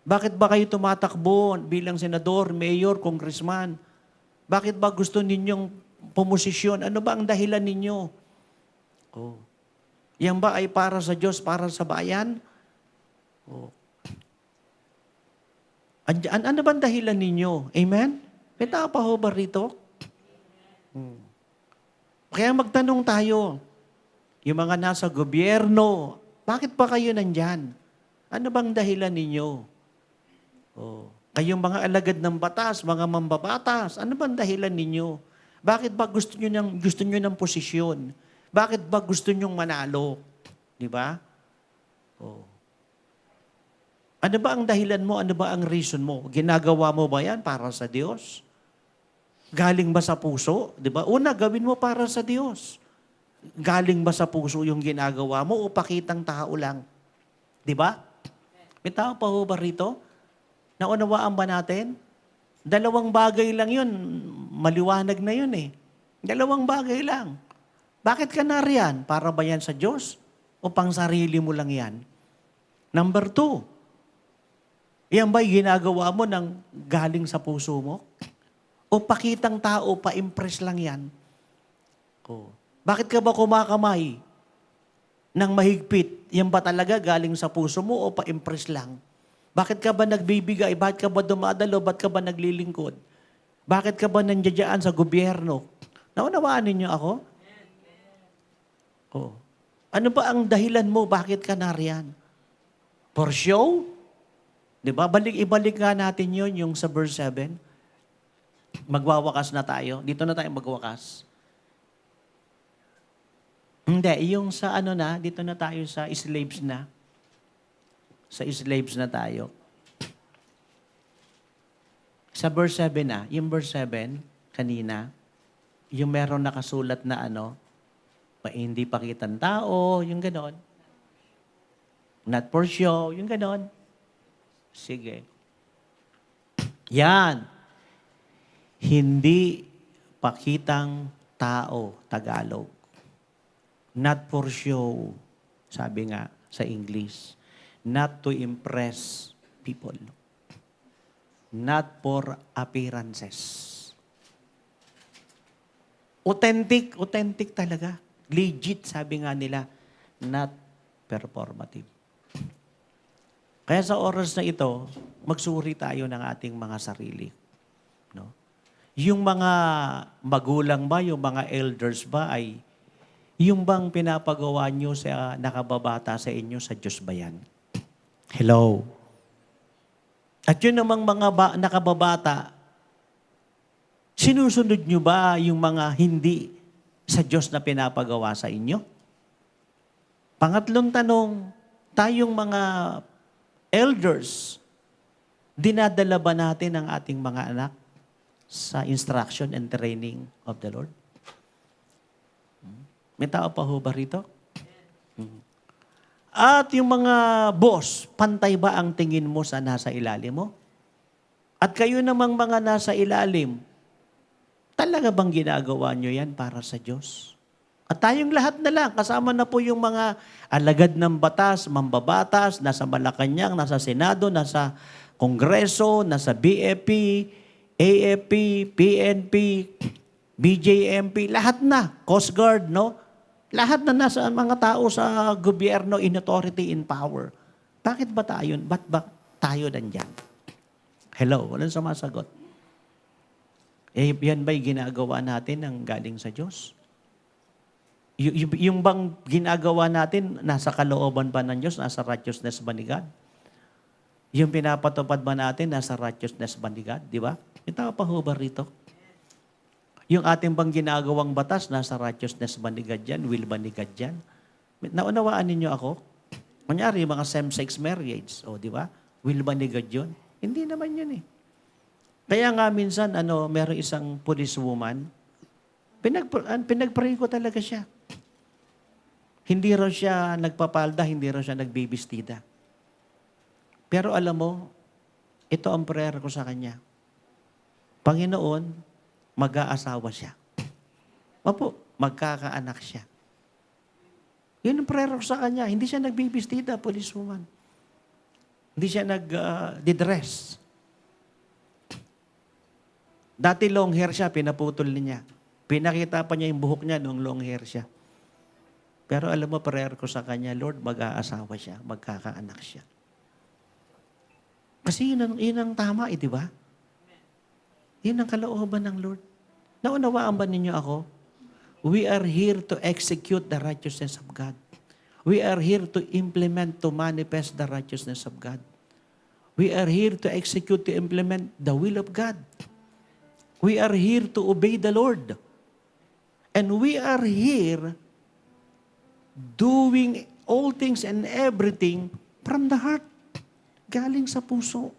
Bakit ba kayo tumatakbo bilang senador, mayor, congressman? Bakit ba gusto ninyong pumosisyon? Ano ba ang dahilan ninyo? Oh. Yan ba ay para sa Diyos, para sa bayan? Oh. Ano ba ang dahilan ninyo? Amen? May tao pa ho ba rito? Kaya magtanong tayo, yung mga nasa gobyerno, bakit ba kayo nandyan? Ano bang dahilan ninyo? Oh. Kayong mga alagad ng batas, mga mambabatas, ano bang dahilan ninyo? Bakit ba gusto nyo ng posisyon? Bakit ba gusto nyong manalo? Di ba? Oh. Ano ba ang dahilan mo? Ano ba ang reason mo? Ginagawa mo ba yan para sa Diyos? Galing ba sa puso? Di ba? Una, gawin mo para sa Diyos. Galing ba sa puso yung ginagawa mo o pakitang tao lang? Di ba? May tao pa ho ba rito? Naunawaan ba natin? Dalawang bagay lang yun. Maliwanag na yun eh. Dalawang bagay lang. Bakit ka nariyan? Para ba yan sa Diyos? O pang sarili mo lang yan? Number 2, yan ba'y ginagawa mo ng galing sa puso mo? O pakitang tao, pa-impress lang yan? O, bakit ka ba kumakamay ng mahigpit? Yan ba talaga galing sa puso mo o pa-impress lang? Bakit ka ba nagbibigay? Bakit ka ba dumadalo? Bakit ka ba naglilingkod? Bakit ka ba nandiyan sa gobyerno? Naunawaan ninyo ako? Oh. Ano ba ang dahilan mo? Bakit ka nariyan? For show? Di ba? Ibalik nga natin yon yung sa verse 7. Magwawakas na tayo. Dito na tayo magwakas. Hindi, yung sa dito na tayo sa slaves na. Sa slaves na tayo. Sa verse 7 yung verse 7, kanina, yung meron nakasulat na hindi pakitan tao, yung ganon. Not for show, yung ganon. Sige. Yan. Hindi pakitang tao, Tagalog. Not for show, sabi nga sa English. Not to impress people. Not for appearances. Authentic talaga. Legit, sabi nga nila, not performative. Kaya sa oras na ito, magsuri tayo ng ating mga sarili. No? Yung mga magulang ba, yung mga elders ba, ay yung bang pinapagawa nyo sa nakababata sa inyo, sa Diyos ba yan? Hello? At yun namang mga nakababata, sinusunod nyo ba yung mga hindi sa Diyos na pinapagawa sa inyo? Pangatlong tanong, tayong mga elders, dinadala ba natin ang ating mga anak sa instruction and training of the Lord? May tao pa ho ba rito? At yung mga boss, pantay ba ang tingin mo sa nasa ilalim mo? At kayo namang mga nasa ilalim, talaga bang ginagawa nyo yan para sa Diyos? At tayong lahat na lang, kasama na po yung mga alagad ng batas, mambabatas, nasa Malacanang, nasa Senado, nasa Kongreso, nasa BFP, AFP, PNP, BJMP, lahat na, Coast Guard, no? Lahat na nasa mga tao sa gobyerno in authority, in power. Bakit ba tayo? Ba't ba tayo nandyan? Hello? Walang sumasagot. Yan ba'y ginagawa natin ng galing sa Diyos? Yung bang ginagawa natin, nasa kalooban ba ng Diyos? Nasa righteousness ba ni God? Yung pinapatupad ba natin, nasa righteousness ba ni God? Di ba? Yung tao pa ho ba rito? Yung ating bang ginagawang batas, nasa righteousness ba ni God yan? Will ba ni God yan? Naunawaan ninyo ako? Kunyari, mga same-sex marriage, o di ba? Will ba ni God yun? Hindi naman yun eh. Kaya nga minsan, meron isang policewoman, pinagpray ko talaga siya. Hindi raw siya nagpapalda, hindi raw siya nagbibistida. Pero alam mo, ito ang prayer ko sa kanya. Panginoon, mag-aasawa siya. Opo, magkakaanak siya. Yun ang prayer ko sa kanya. Hindi siya nagbibistida, policewoman. Hindi siya nag-dress. Dati long hair siya, pinaputol niya. Pinakita pa niya yung buhok niya noong long hair siya. Pero alam mo, prayer ko sa kanya, Lord, mag-aasawa siya, magkakaanak siya. Kasi yun ang tama, di ba? Yun ang kalooban ng Lord. Naunawaan ba ninyo ako? We are here to execute the righteousness of God. We are here to implement, to manifest the righteousness of God. We are here to execute, to implement the will of God. We are here to obey the Lord. And we are here doing all things and everything from the heart. Galing sa puso.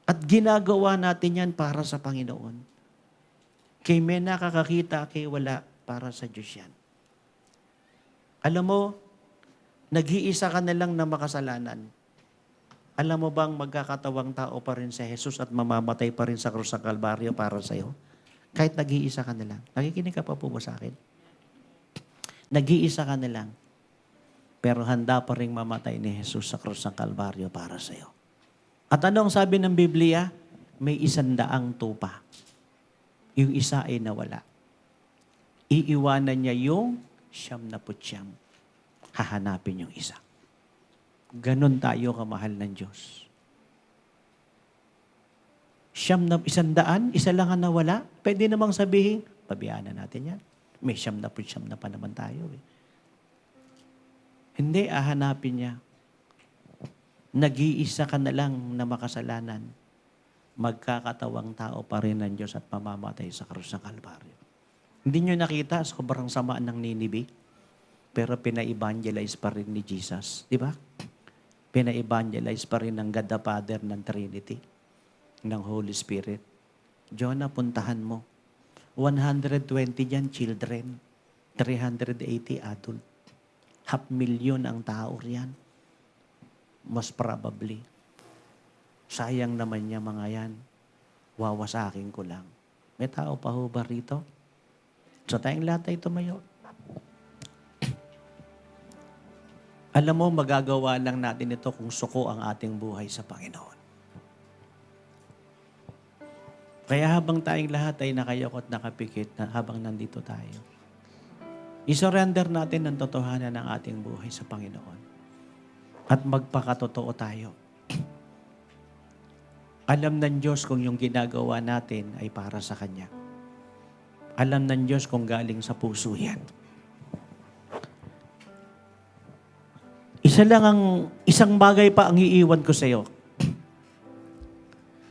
At ginagawa natin yan para sa Panginoon. Kay may nakakakita, kay wala, para sa Diyos yan. Alam mo, nag-iisa ka na lang na makasalanan. Alam mo bang magkakatawang tao pa rin sa Jesus at mamamatay pa rin sa krus ng Kalbaryo para sa iyo? Kahit nag-iisa ka na lang. Nakikinig ka pa po ba sa akin? Nag-iisa ka na lang. Pero handa pa rin mamatay ni Jesus sa krus ng Kalbaryo para sa iyo. At anong sabi ng Biblia? May 100 tupa. Yung isa ay nawala. Iiwanan niya yung 99. Hahanapin yung isa. Ganon tayo kamahal ng Diyos. 100, isa lang ang nawala. Pwede namang sabihin, pabiyaan na natin yan. May 99 na pa naman tayo. Eh. Hindi, hahanapin niya. Nag-iisa ka na lang na makasalanan. Magkakatawang tao pa rin ng Diyos at mamamatay sa krus ng Kalbaryo. Hindi nyo nakita, sobrang sama ng Ninibe, pero pina-evangelize pa rin ni Jesus. Di ba? Pina-evangelize pa rin ng God the Father, ng Trinity, ng Holy Spirit. Jonah, puntahan mo. 120 dyan, children. 380 adult. 500,000 ang tao riyan. Most probably. Sayang naman niya mga yan. Wawasakin ko lang. May tao pa ho ba rito? So tayong lahat ay tumayo. Alam mo, magagawa lang natin ito kung suko ang ating buhay sa Panginoon. Kaya habang tayong lahat ay nakayakot, nakapikit, habang nandito tayo, isurrender natin ang totohanan ng ating buhay sa Panginoon. At magpakatotoo tayo. Alam ng Diyos kung yung ginagawa natin ay para sa Kanya. Alam ng Diyos kung galing sa puso yan. Isang bagay pa ang iiwan ko sa iyo.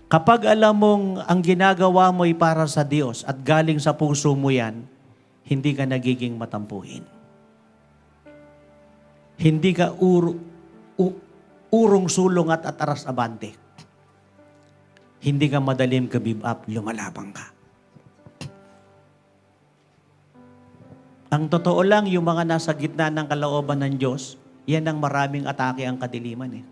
Kapag alam mong ang ginagawa mo ay para sa Diyos at galing sa puso mo yan, hindi ka nagiging matampuhin. Hindi ka urong sulong at ataras abante. Hindi ka madalim ka-give up, lumalabang ka. Ang totoo lang, yung mga nasa gitna ng kalooban ng Diyos, yan ang maraming atake ang kadiliman eh.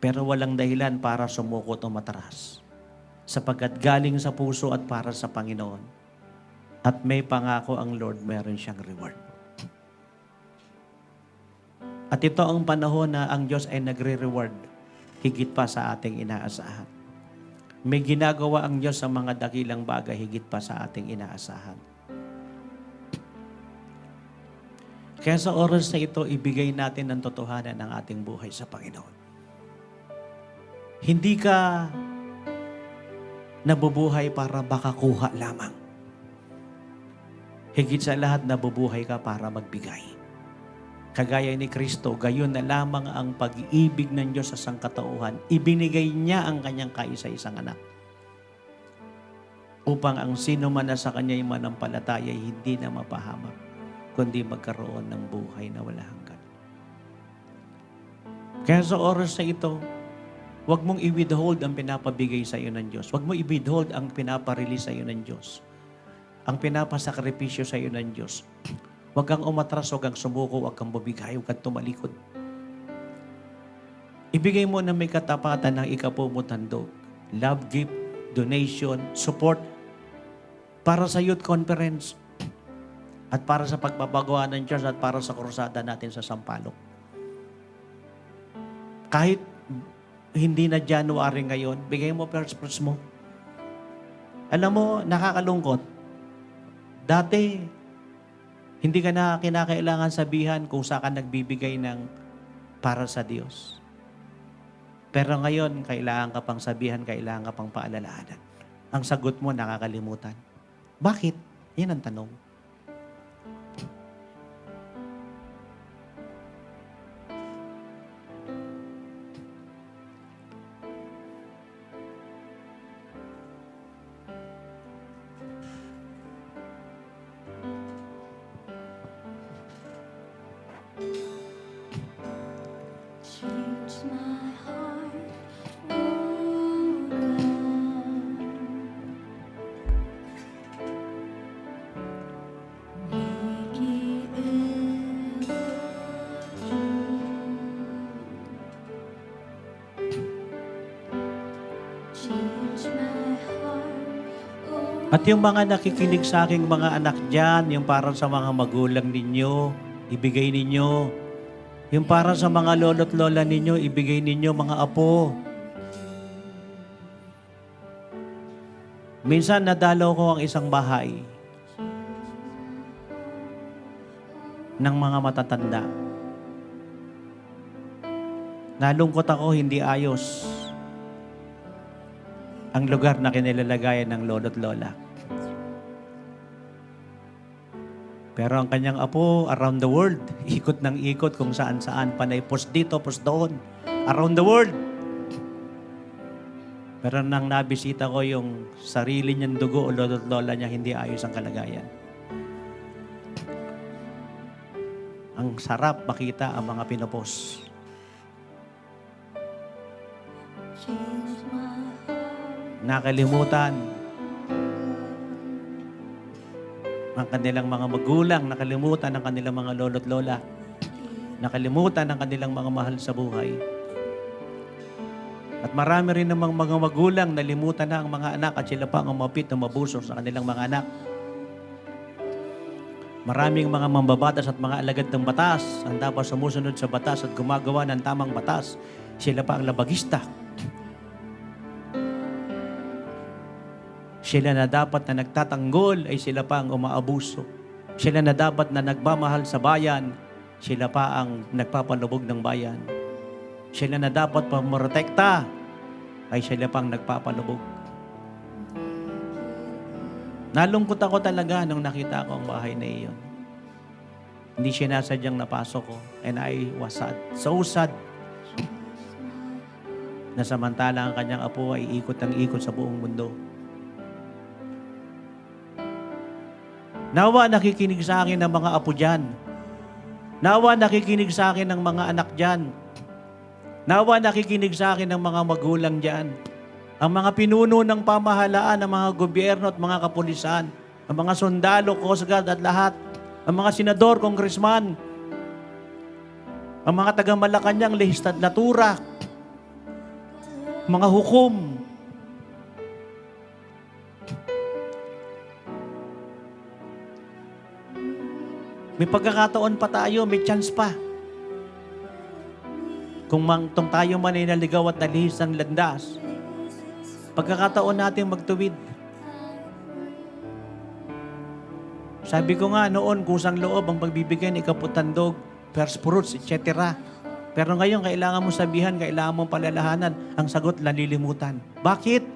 Pero walang dahilan para sumukot o matras. Sapagkat galing sa puso at para sa Panginoon. At may pangako ang Lord, meron siyang reward. At ito ang panahon na ang Diyos ay nagre-reward higit pa sa ating inaasahan. May ginagawa ang Diyos sa mga dakilang bagay higit pa sa ating inaasahan. Kaya sa oras na ito, ibigay natin ang totohanan ng ating buhay sa Panginoon. Hindi ka nabubuhay para makakuha lamang. Higit sa lahat, nabubuhay ka para magbigay. Kagaya ni Kristo, gayon na lamang ang pag-ibig ng Diyos sa sangkatauhan. Ibinigay niya ang kanyang kaisa-isang anak. upang ang sino man na sa kanya'y manampalataya ay hindi na mapahamak, kundi magkaroon ng buhay na wala hanggan. Kaya sa oras na ito, huwag mong i-withhold ang pinapabigay sa iyo ng Diyos. Huwag mo i-withhold ang pinaparelease sa iyo ng Diyos. Ang pinapasakripisyo sa iyo ng Diyos. Huwag kang umatras, huwag kang sumuko, huwag kang bubigay, huwag kang tumalikod. Ibigay mo na may katapatan ng ikapumutandog. Love gift, donation, support para sa youth conference at para sa pagpapagawa ng church at para sa krusada natin sa Sampaloc. Kahit hindi na January ngayon, bigay mo first fruits mo. Alam mo, nakakalungkot. Dati, hindi ka na kinakailangan sabihan kung saan ka nagbibigay ng para sa Diyos. Pero ngayon, kailangan ka pang sabihan, kailangan ka pang paalalahanan. Ang sagot mo, nakakalimutan. Bakit? Yan ang tanong. Change my heart, oh God. Make it ever true. Change my heart, oh At yung mga nakikinig sa aking mga anak dyan, yung para sa mga magulang ninyo, ibigay ninyo. Yung para sa mga lolo't lola ninyo, ibigay ninyo mga apo. Minsan nadalaw ko ang isang bahay ng mga matatanda. Nalungkot ako, hindi ayos ang lugar na kinilalagayan ng lolo't lola. Pero ang kanyang apo, around the world, ikot ng ikot kung saan-saan, panay post dito, post doon, around the world. Pero nang nabisita ko yung sarili niyang dugo o lolo't lola niya, hindi ayos ang kalagayan. Ang sarap makita ang mga pinopost. change my heart. Nakalimutan ang kanilang mga magulang, nakalimutan ang kanilang mga lolo't lola, nakalimutan ang kanilang mga mahal sa buhay. At marami rin namang mga magulang nalimutan na ang mga anak at sila pa ang umapit na mabuso sa kanilang mga anak. Maraming mga mambabatas at mga alagad ng batas ang dapat sumusunod sa batas at gumagawa ng tamang batas. Sila pa ang labagista. Sila na dapat na nagtatanggol ay sila pa ang umaabuso. Sila na dapat na nagmamahal sa bayan, sila pa ang nagpapalubog ng bayan. Sila na dapat pamarotekta, ay sila pang nagpapalubog. Nalungkot ako talaga nung nakita ko ang bahay na iyon. Hindi sinasadyang napasok ko. And I was sad. So sad. Na samantala ang kanyang apo ay ikot ang ikot sa buong mundo. Nawa nakikinig sa akin ng mga apo dyan. Nawa nakikinig sa akin ng mga anak dyan. Nawa nakikinig sa akin ng mga magulang dyan. Ang mga pinuno ng pamahalaan, ang mga gobyerno at mga kapulisan, ang mga sundalo, Coast Guard at lahat, ang mga senador, congressman, ang mga taga-Malacanang, legislatura, mga hukom. May pagkakataon pa tayo, may chance pa. Kung tayo man ay naligaw at nalihis ng landas, pagkakataon natin magtuwid. Sabi ko nga noon, kusang loob ang pagbibigay ng ikaputandog, first fruits, etc. Pero ngayon, kailangan mo sabihan, kailangan mong palalahanan. Ang sagot, nalilimutan. Bakit?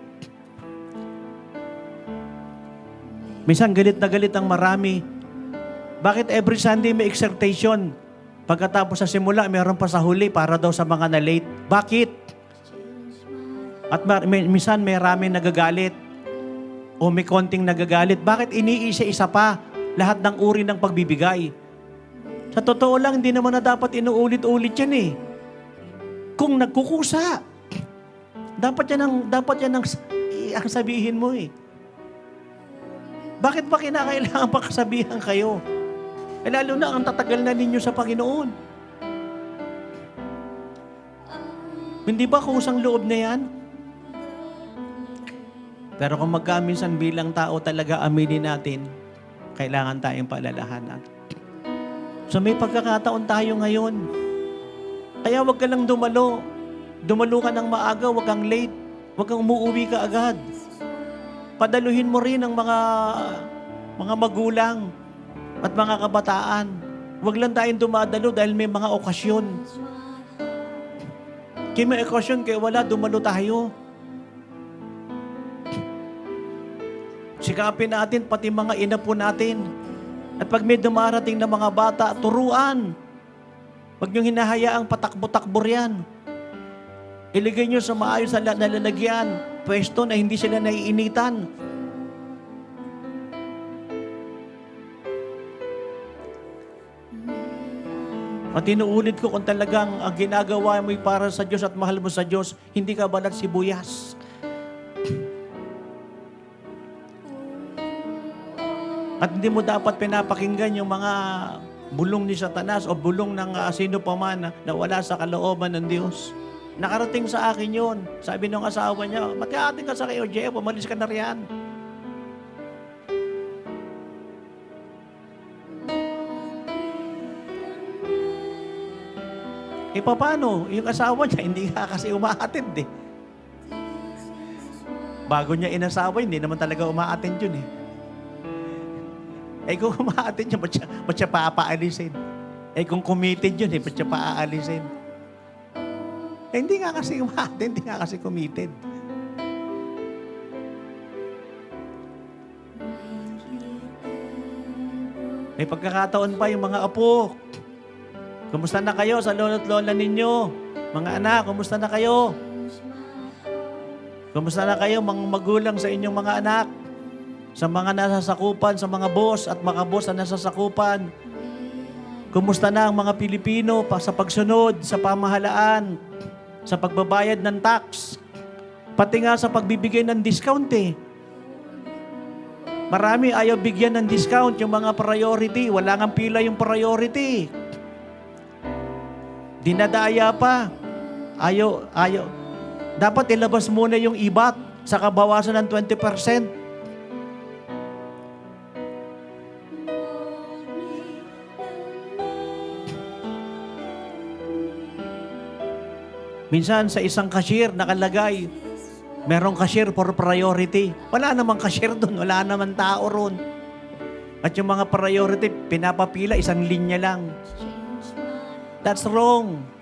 Minsan galit na galit ang marami. Bakit every Sunday may exhortation? Pagkatapos sa simula, mayroon pa sa huli para daw sa mga na-late. Bakit? At minsan may maraming nagagalit. O may konting nagagalit, bakit iniisa-isa pa lahat ng uri ng pagbibigay? Sa totoo lang, hindi naman na dapat inuulit-ulit yan eh. Kung nagkukusa, dapat yan ang sabihin mo eh. Bakit ba kinakailangan pakasabihan kayo? Lalo na ang tatagal na ninyo sa Panginoon. Hindi ba kusang loob na yan? Pero kung magkaminsan bilang tao talaga aminin natin, kailangan tayong paalalahanan. So may pagkakataon tayo ngayon. Kaya wag ka lang dumalo. Dumalo ka ng maaga, wag kang late. Wag kang umuwi ka agad. Padaluhin mo rin ang mga magulang at mga kabataan. Wag lang tayong dumadalo dahil may mga okasyon. Kaya may okasyon, kaya wala, dumalo tayo. Sikapin natin, pati mga ina po natin. At pag may dumarating na mga bata, turuan. Huwag niyong hinahayaang patakbo-takbo yan. Iligay niyo sa maayos na lalagyan, pwesto na hindi sila naiinitan. At inuulit ko kung talagang ang ginagawa mo'y para sa Diyos at mahal mo sa Diyos, hindi ka balat sibuyas. At hindi mo dapat pinapakinggan yung mga bulong ni Satanas o bulong ng sino pa man na wala sa kalooban ng Diyos. Nakarating sa akin yun. Sabi ng asawa niya, matiating ka sa KOJF, umalis ka na riyan. E paano? Yung asawa niya, hindi ka kasi umaatid eh. Bago niya inasawa, hindi naman talaga umaatid yun eh. Eh kung umaatid niya, ba't siya papaalisin? Eh kung committed yun eh, ba't siya paaalisin? Eh hindi nga kasi umaatid, hindi nga kasi committed. May pagkakataon pa yung mga apo. Kumusta na kayo sa lolo't lola ninyo? Mga anak, kumusta na kayo? Kumusta na kayo mga magulang sa inyong mga anak? Sa mga nasasakupan, sa mga boss at mga boss na nasasakupan. Kumusta na ang mga Pilipino sa pagsunod, sa pamahalaan, sa pagbabayad ng tax, pati nga sa pagbibigay ng discount eh. Marami ayaw bigyan ng discount yung mga priority. Wala nga pila yung priority. Dinadaya pa. Ayaw. Dapat ilabas muna yung ibat sa kabawasan ng 20%. Minsan sa isang cashier nakalagay, merong cashier for priority. Wala namang cashier doon, wala namang tao ron. At yung mga priority, pinapapila, isang linya lang. That's wrong.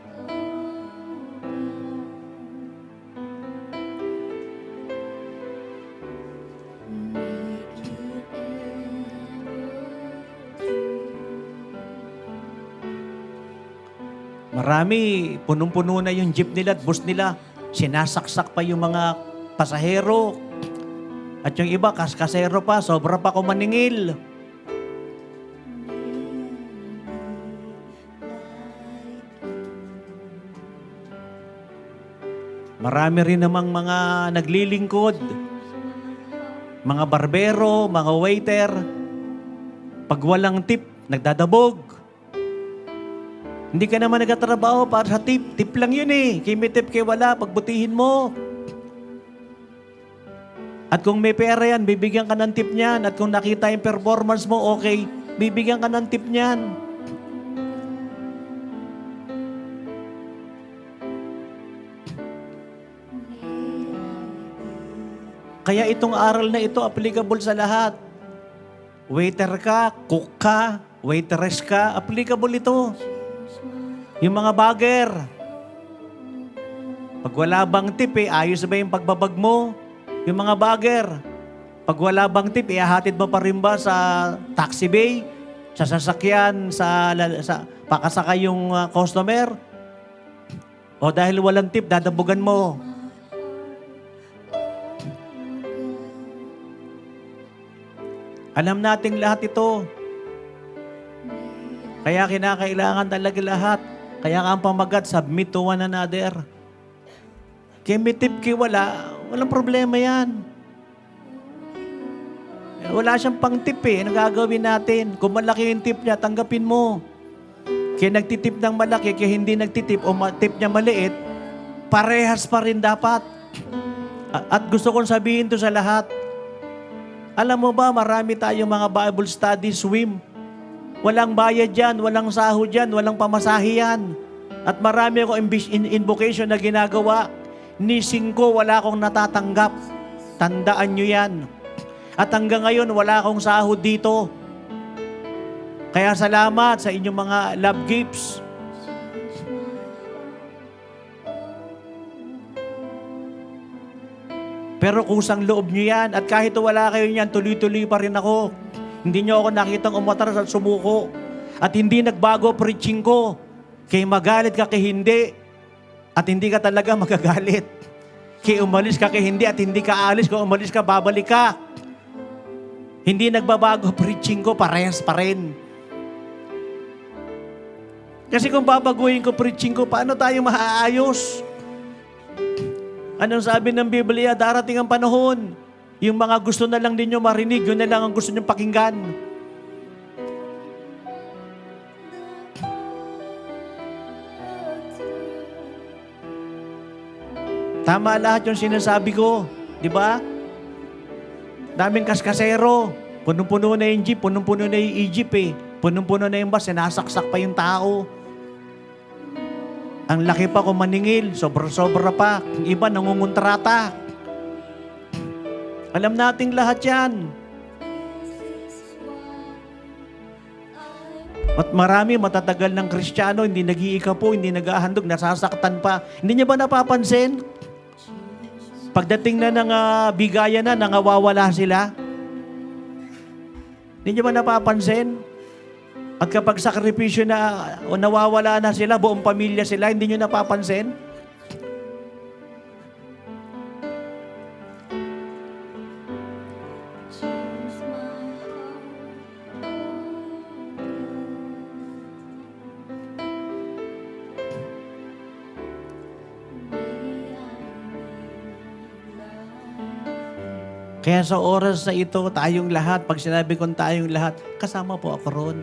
Marami, punong-puno na yung jeep nila at bus nila. Sinasaksak pa yung mga pasahero. At yung iba, kaskasero pa, sobra pa kumaningil. Marami rin namang mga naglilingkod. Mga barbero, mga waiter. Pag walang tip, nagdadabog. Hindi ka naman nagtatrabaho para sa tip. Tip lang yun eh. Kaya may tip kaya wala, pagbutihin mo. At kung may pera yan, bibigyan ka ng tip niyan. At kung nakita yung performance mo, okay, bibigyan ka ng tip niyan. Kaya itong aral na ito applicable sa lahat. Waiter ka, cook ka, waitress ka, applicable ito. Yung mga bagger. Pag wala bang tip ayos ba yung pagbabag mo? Yung mga bagger. Pag wala bang tip, ihahatid mo pa rin ba sa taxi bay? Sa sasakyan, sa pakasakay yung customer? O dahil walang tip, dadabugan mo. Alam nating lahat ito. Kaya kinakailangan talaga lahat. Kaya nga ang pamagat, submit to one another. Kaya may tip kay walang problema yan. Wala siyang pang tip eh. Ano gagawin natin? Kung malaki yung tip niya, tanggapin mo. Kaya nagtitip ng malaki, kaya hindi nagtitip o tip niya maliit, parehas pa rin dapat. At gusto kong sabihin to sa lahat. Alam mo ba, marami tayong mga Bible study swim. Walang bayad yan, walang sahod yan, walang pamasahe yan. At marami akong invocation na ginagawa. Ni 5 wala akong natatanggap. Tandaan nyo yan. At hanggang ngayon, wala akong sahod dito. Kaya salamat sa inyong mga love gifts. Pero kusang loob nyo yan. At kahit wala kayo niyan, tuloy-tuloy pa rin ako. Hindi nyo ako nakitang umatras at sumuko. At hindi nagbago preaching ko. Kaya magalit ka kay hindi. At hindi ka talaga magagalit. Kaya umalis ka kay hindi at hindi ka alis. Kung umalis ka, babalik ka. Hindi nagbabago preaching ko, parehas pa rin. Kasi kung babaguhin ko preaching ko, paano tayo maaayos? Anong sabi ng Biblia? Darating ang panahon. Yung mga gusto na lang ninyo marinig, yun na lang ang gusto nyo pakinggan. Tama lahat yung sinasabi ko. Di ba? Daming kaskasero. Punong-puno na yung jeep, punong-puno na yung Egypt eh. Punong-puno na yung bus, sinasaksak pa yung tao. Ang laki pa kung maningil, sobra-sobra pa. Yung iba nangungontrata. Alam nating lahat yan. At marami matatagal ng Kristiyano, hindi nag-iikapo, hindi nag-ahandog, nasasaktan pa. Hindi niya ba napapansin? Pagdating na ng bigayan na, nangawawala sila. Hindi niyo ba napapansin? At kapag sakripisyo na o nawawala na sila, buong pamilya sila, hindi niyo napapansin? Kaya sa oras na ito, tayong lahat, pag sinabi kong tayong lahat, kasama po ako ron.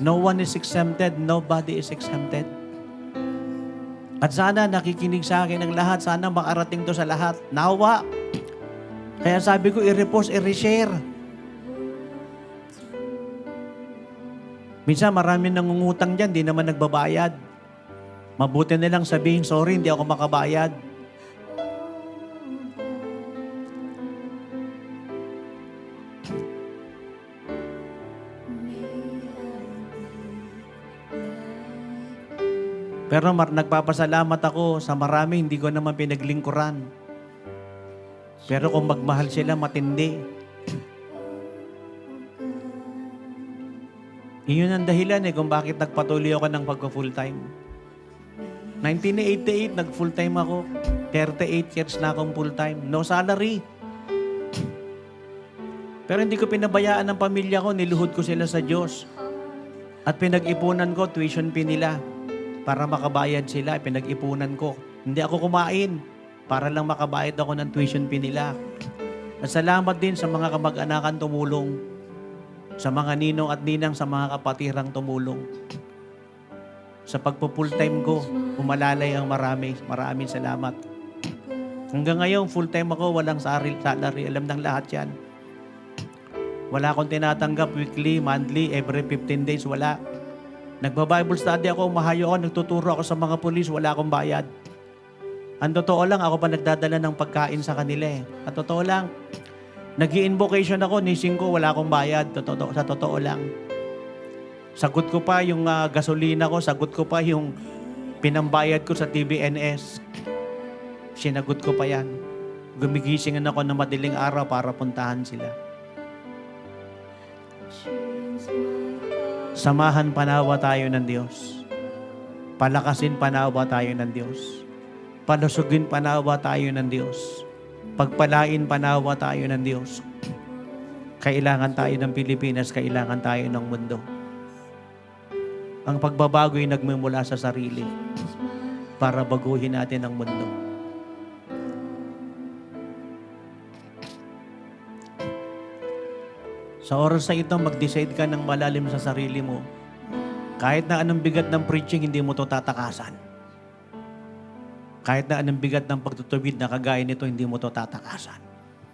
No one is exempted, nobody is exempted. At sana nakikinig sa akin ng lahat, sana makarating to sa lahat. Nawa. Kaya sabi ko, i-repost, i-reshare. Minsan marami nangungutang dyan, di naman nagbabayad. Mabuti nilang sabihin, sorry, hindi ako makabayad. Pero nagpapasalamat ako sa marami, hindi ko naman pinaglingkuran. Pero kung magmahal sila, matindi. Iyon ang dahilan kung bakit nagpatuloy ako ng pagka-full time. 1988, nag-full time ako. 38 years na akong full time. No salary. Pero hindi ko pinabayaan ng pamilya ko, niluhod ko sila sa Diyos. At pinag-ipunan ko, tuition fee nila. Para makabayad sila, pinag-ipunan ko. Hindi ako kumain para lang makabayad ako ng tuition fee nila. At salamat din sa mga kamag-anakan tumulong. Sa mga ninong at ninang, sa mga kapatirang tumulong. Sa pagpo-full time ko, umalalay ang marami. Maraming salamat. Hanggang ngayon, full time ako, walang salary. Alam ng lahat yan. Wala akong tinatanggap weekly, monthly, every 15 days, wala. Nagba-Bible study ako, mahayo ako, nagtuturo ako sa mga pulis, wala akong bayad. Ang totoo lang, ako pa nagdadala ng pagkain sa kanila eh. At totoo lang, nag-i-invocation ako, nising ko, wala akong bayad. Sa totoo lang. Sagot ko pa yung gasolina ko, sagot ko pa yung pinambayad ko sa TBNS. Sinagot ko pa yan. Gumigisingan ako ng madaling araw para puntahan sila. Samahan panawa tayo ng Diyos. Palakasin panawa tayo ng Diyos. Palusugin panawa tayo ng Diyos. Pagpalain panawa tayo ng Diyos. Kailangan tayo ng Pilipinas, kailangan tayo ng mundo. Ang pagbabago ay nagmumula sa sarili para baguhin natin ang mundo. Sa oras na ito, mag-decide ka ng malalim sa sarili mo. Kahit na anong bigat ng preaching, hindi mo to tatakasan. Kahit na anong bigat ng pagtutuwid na kagaya nito, hindi mo to tatakasan.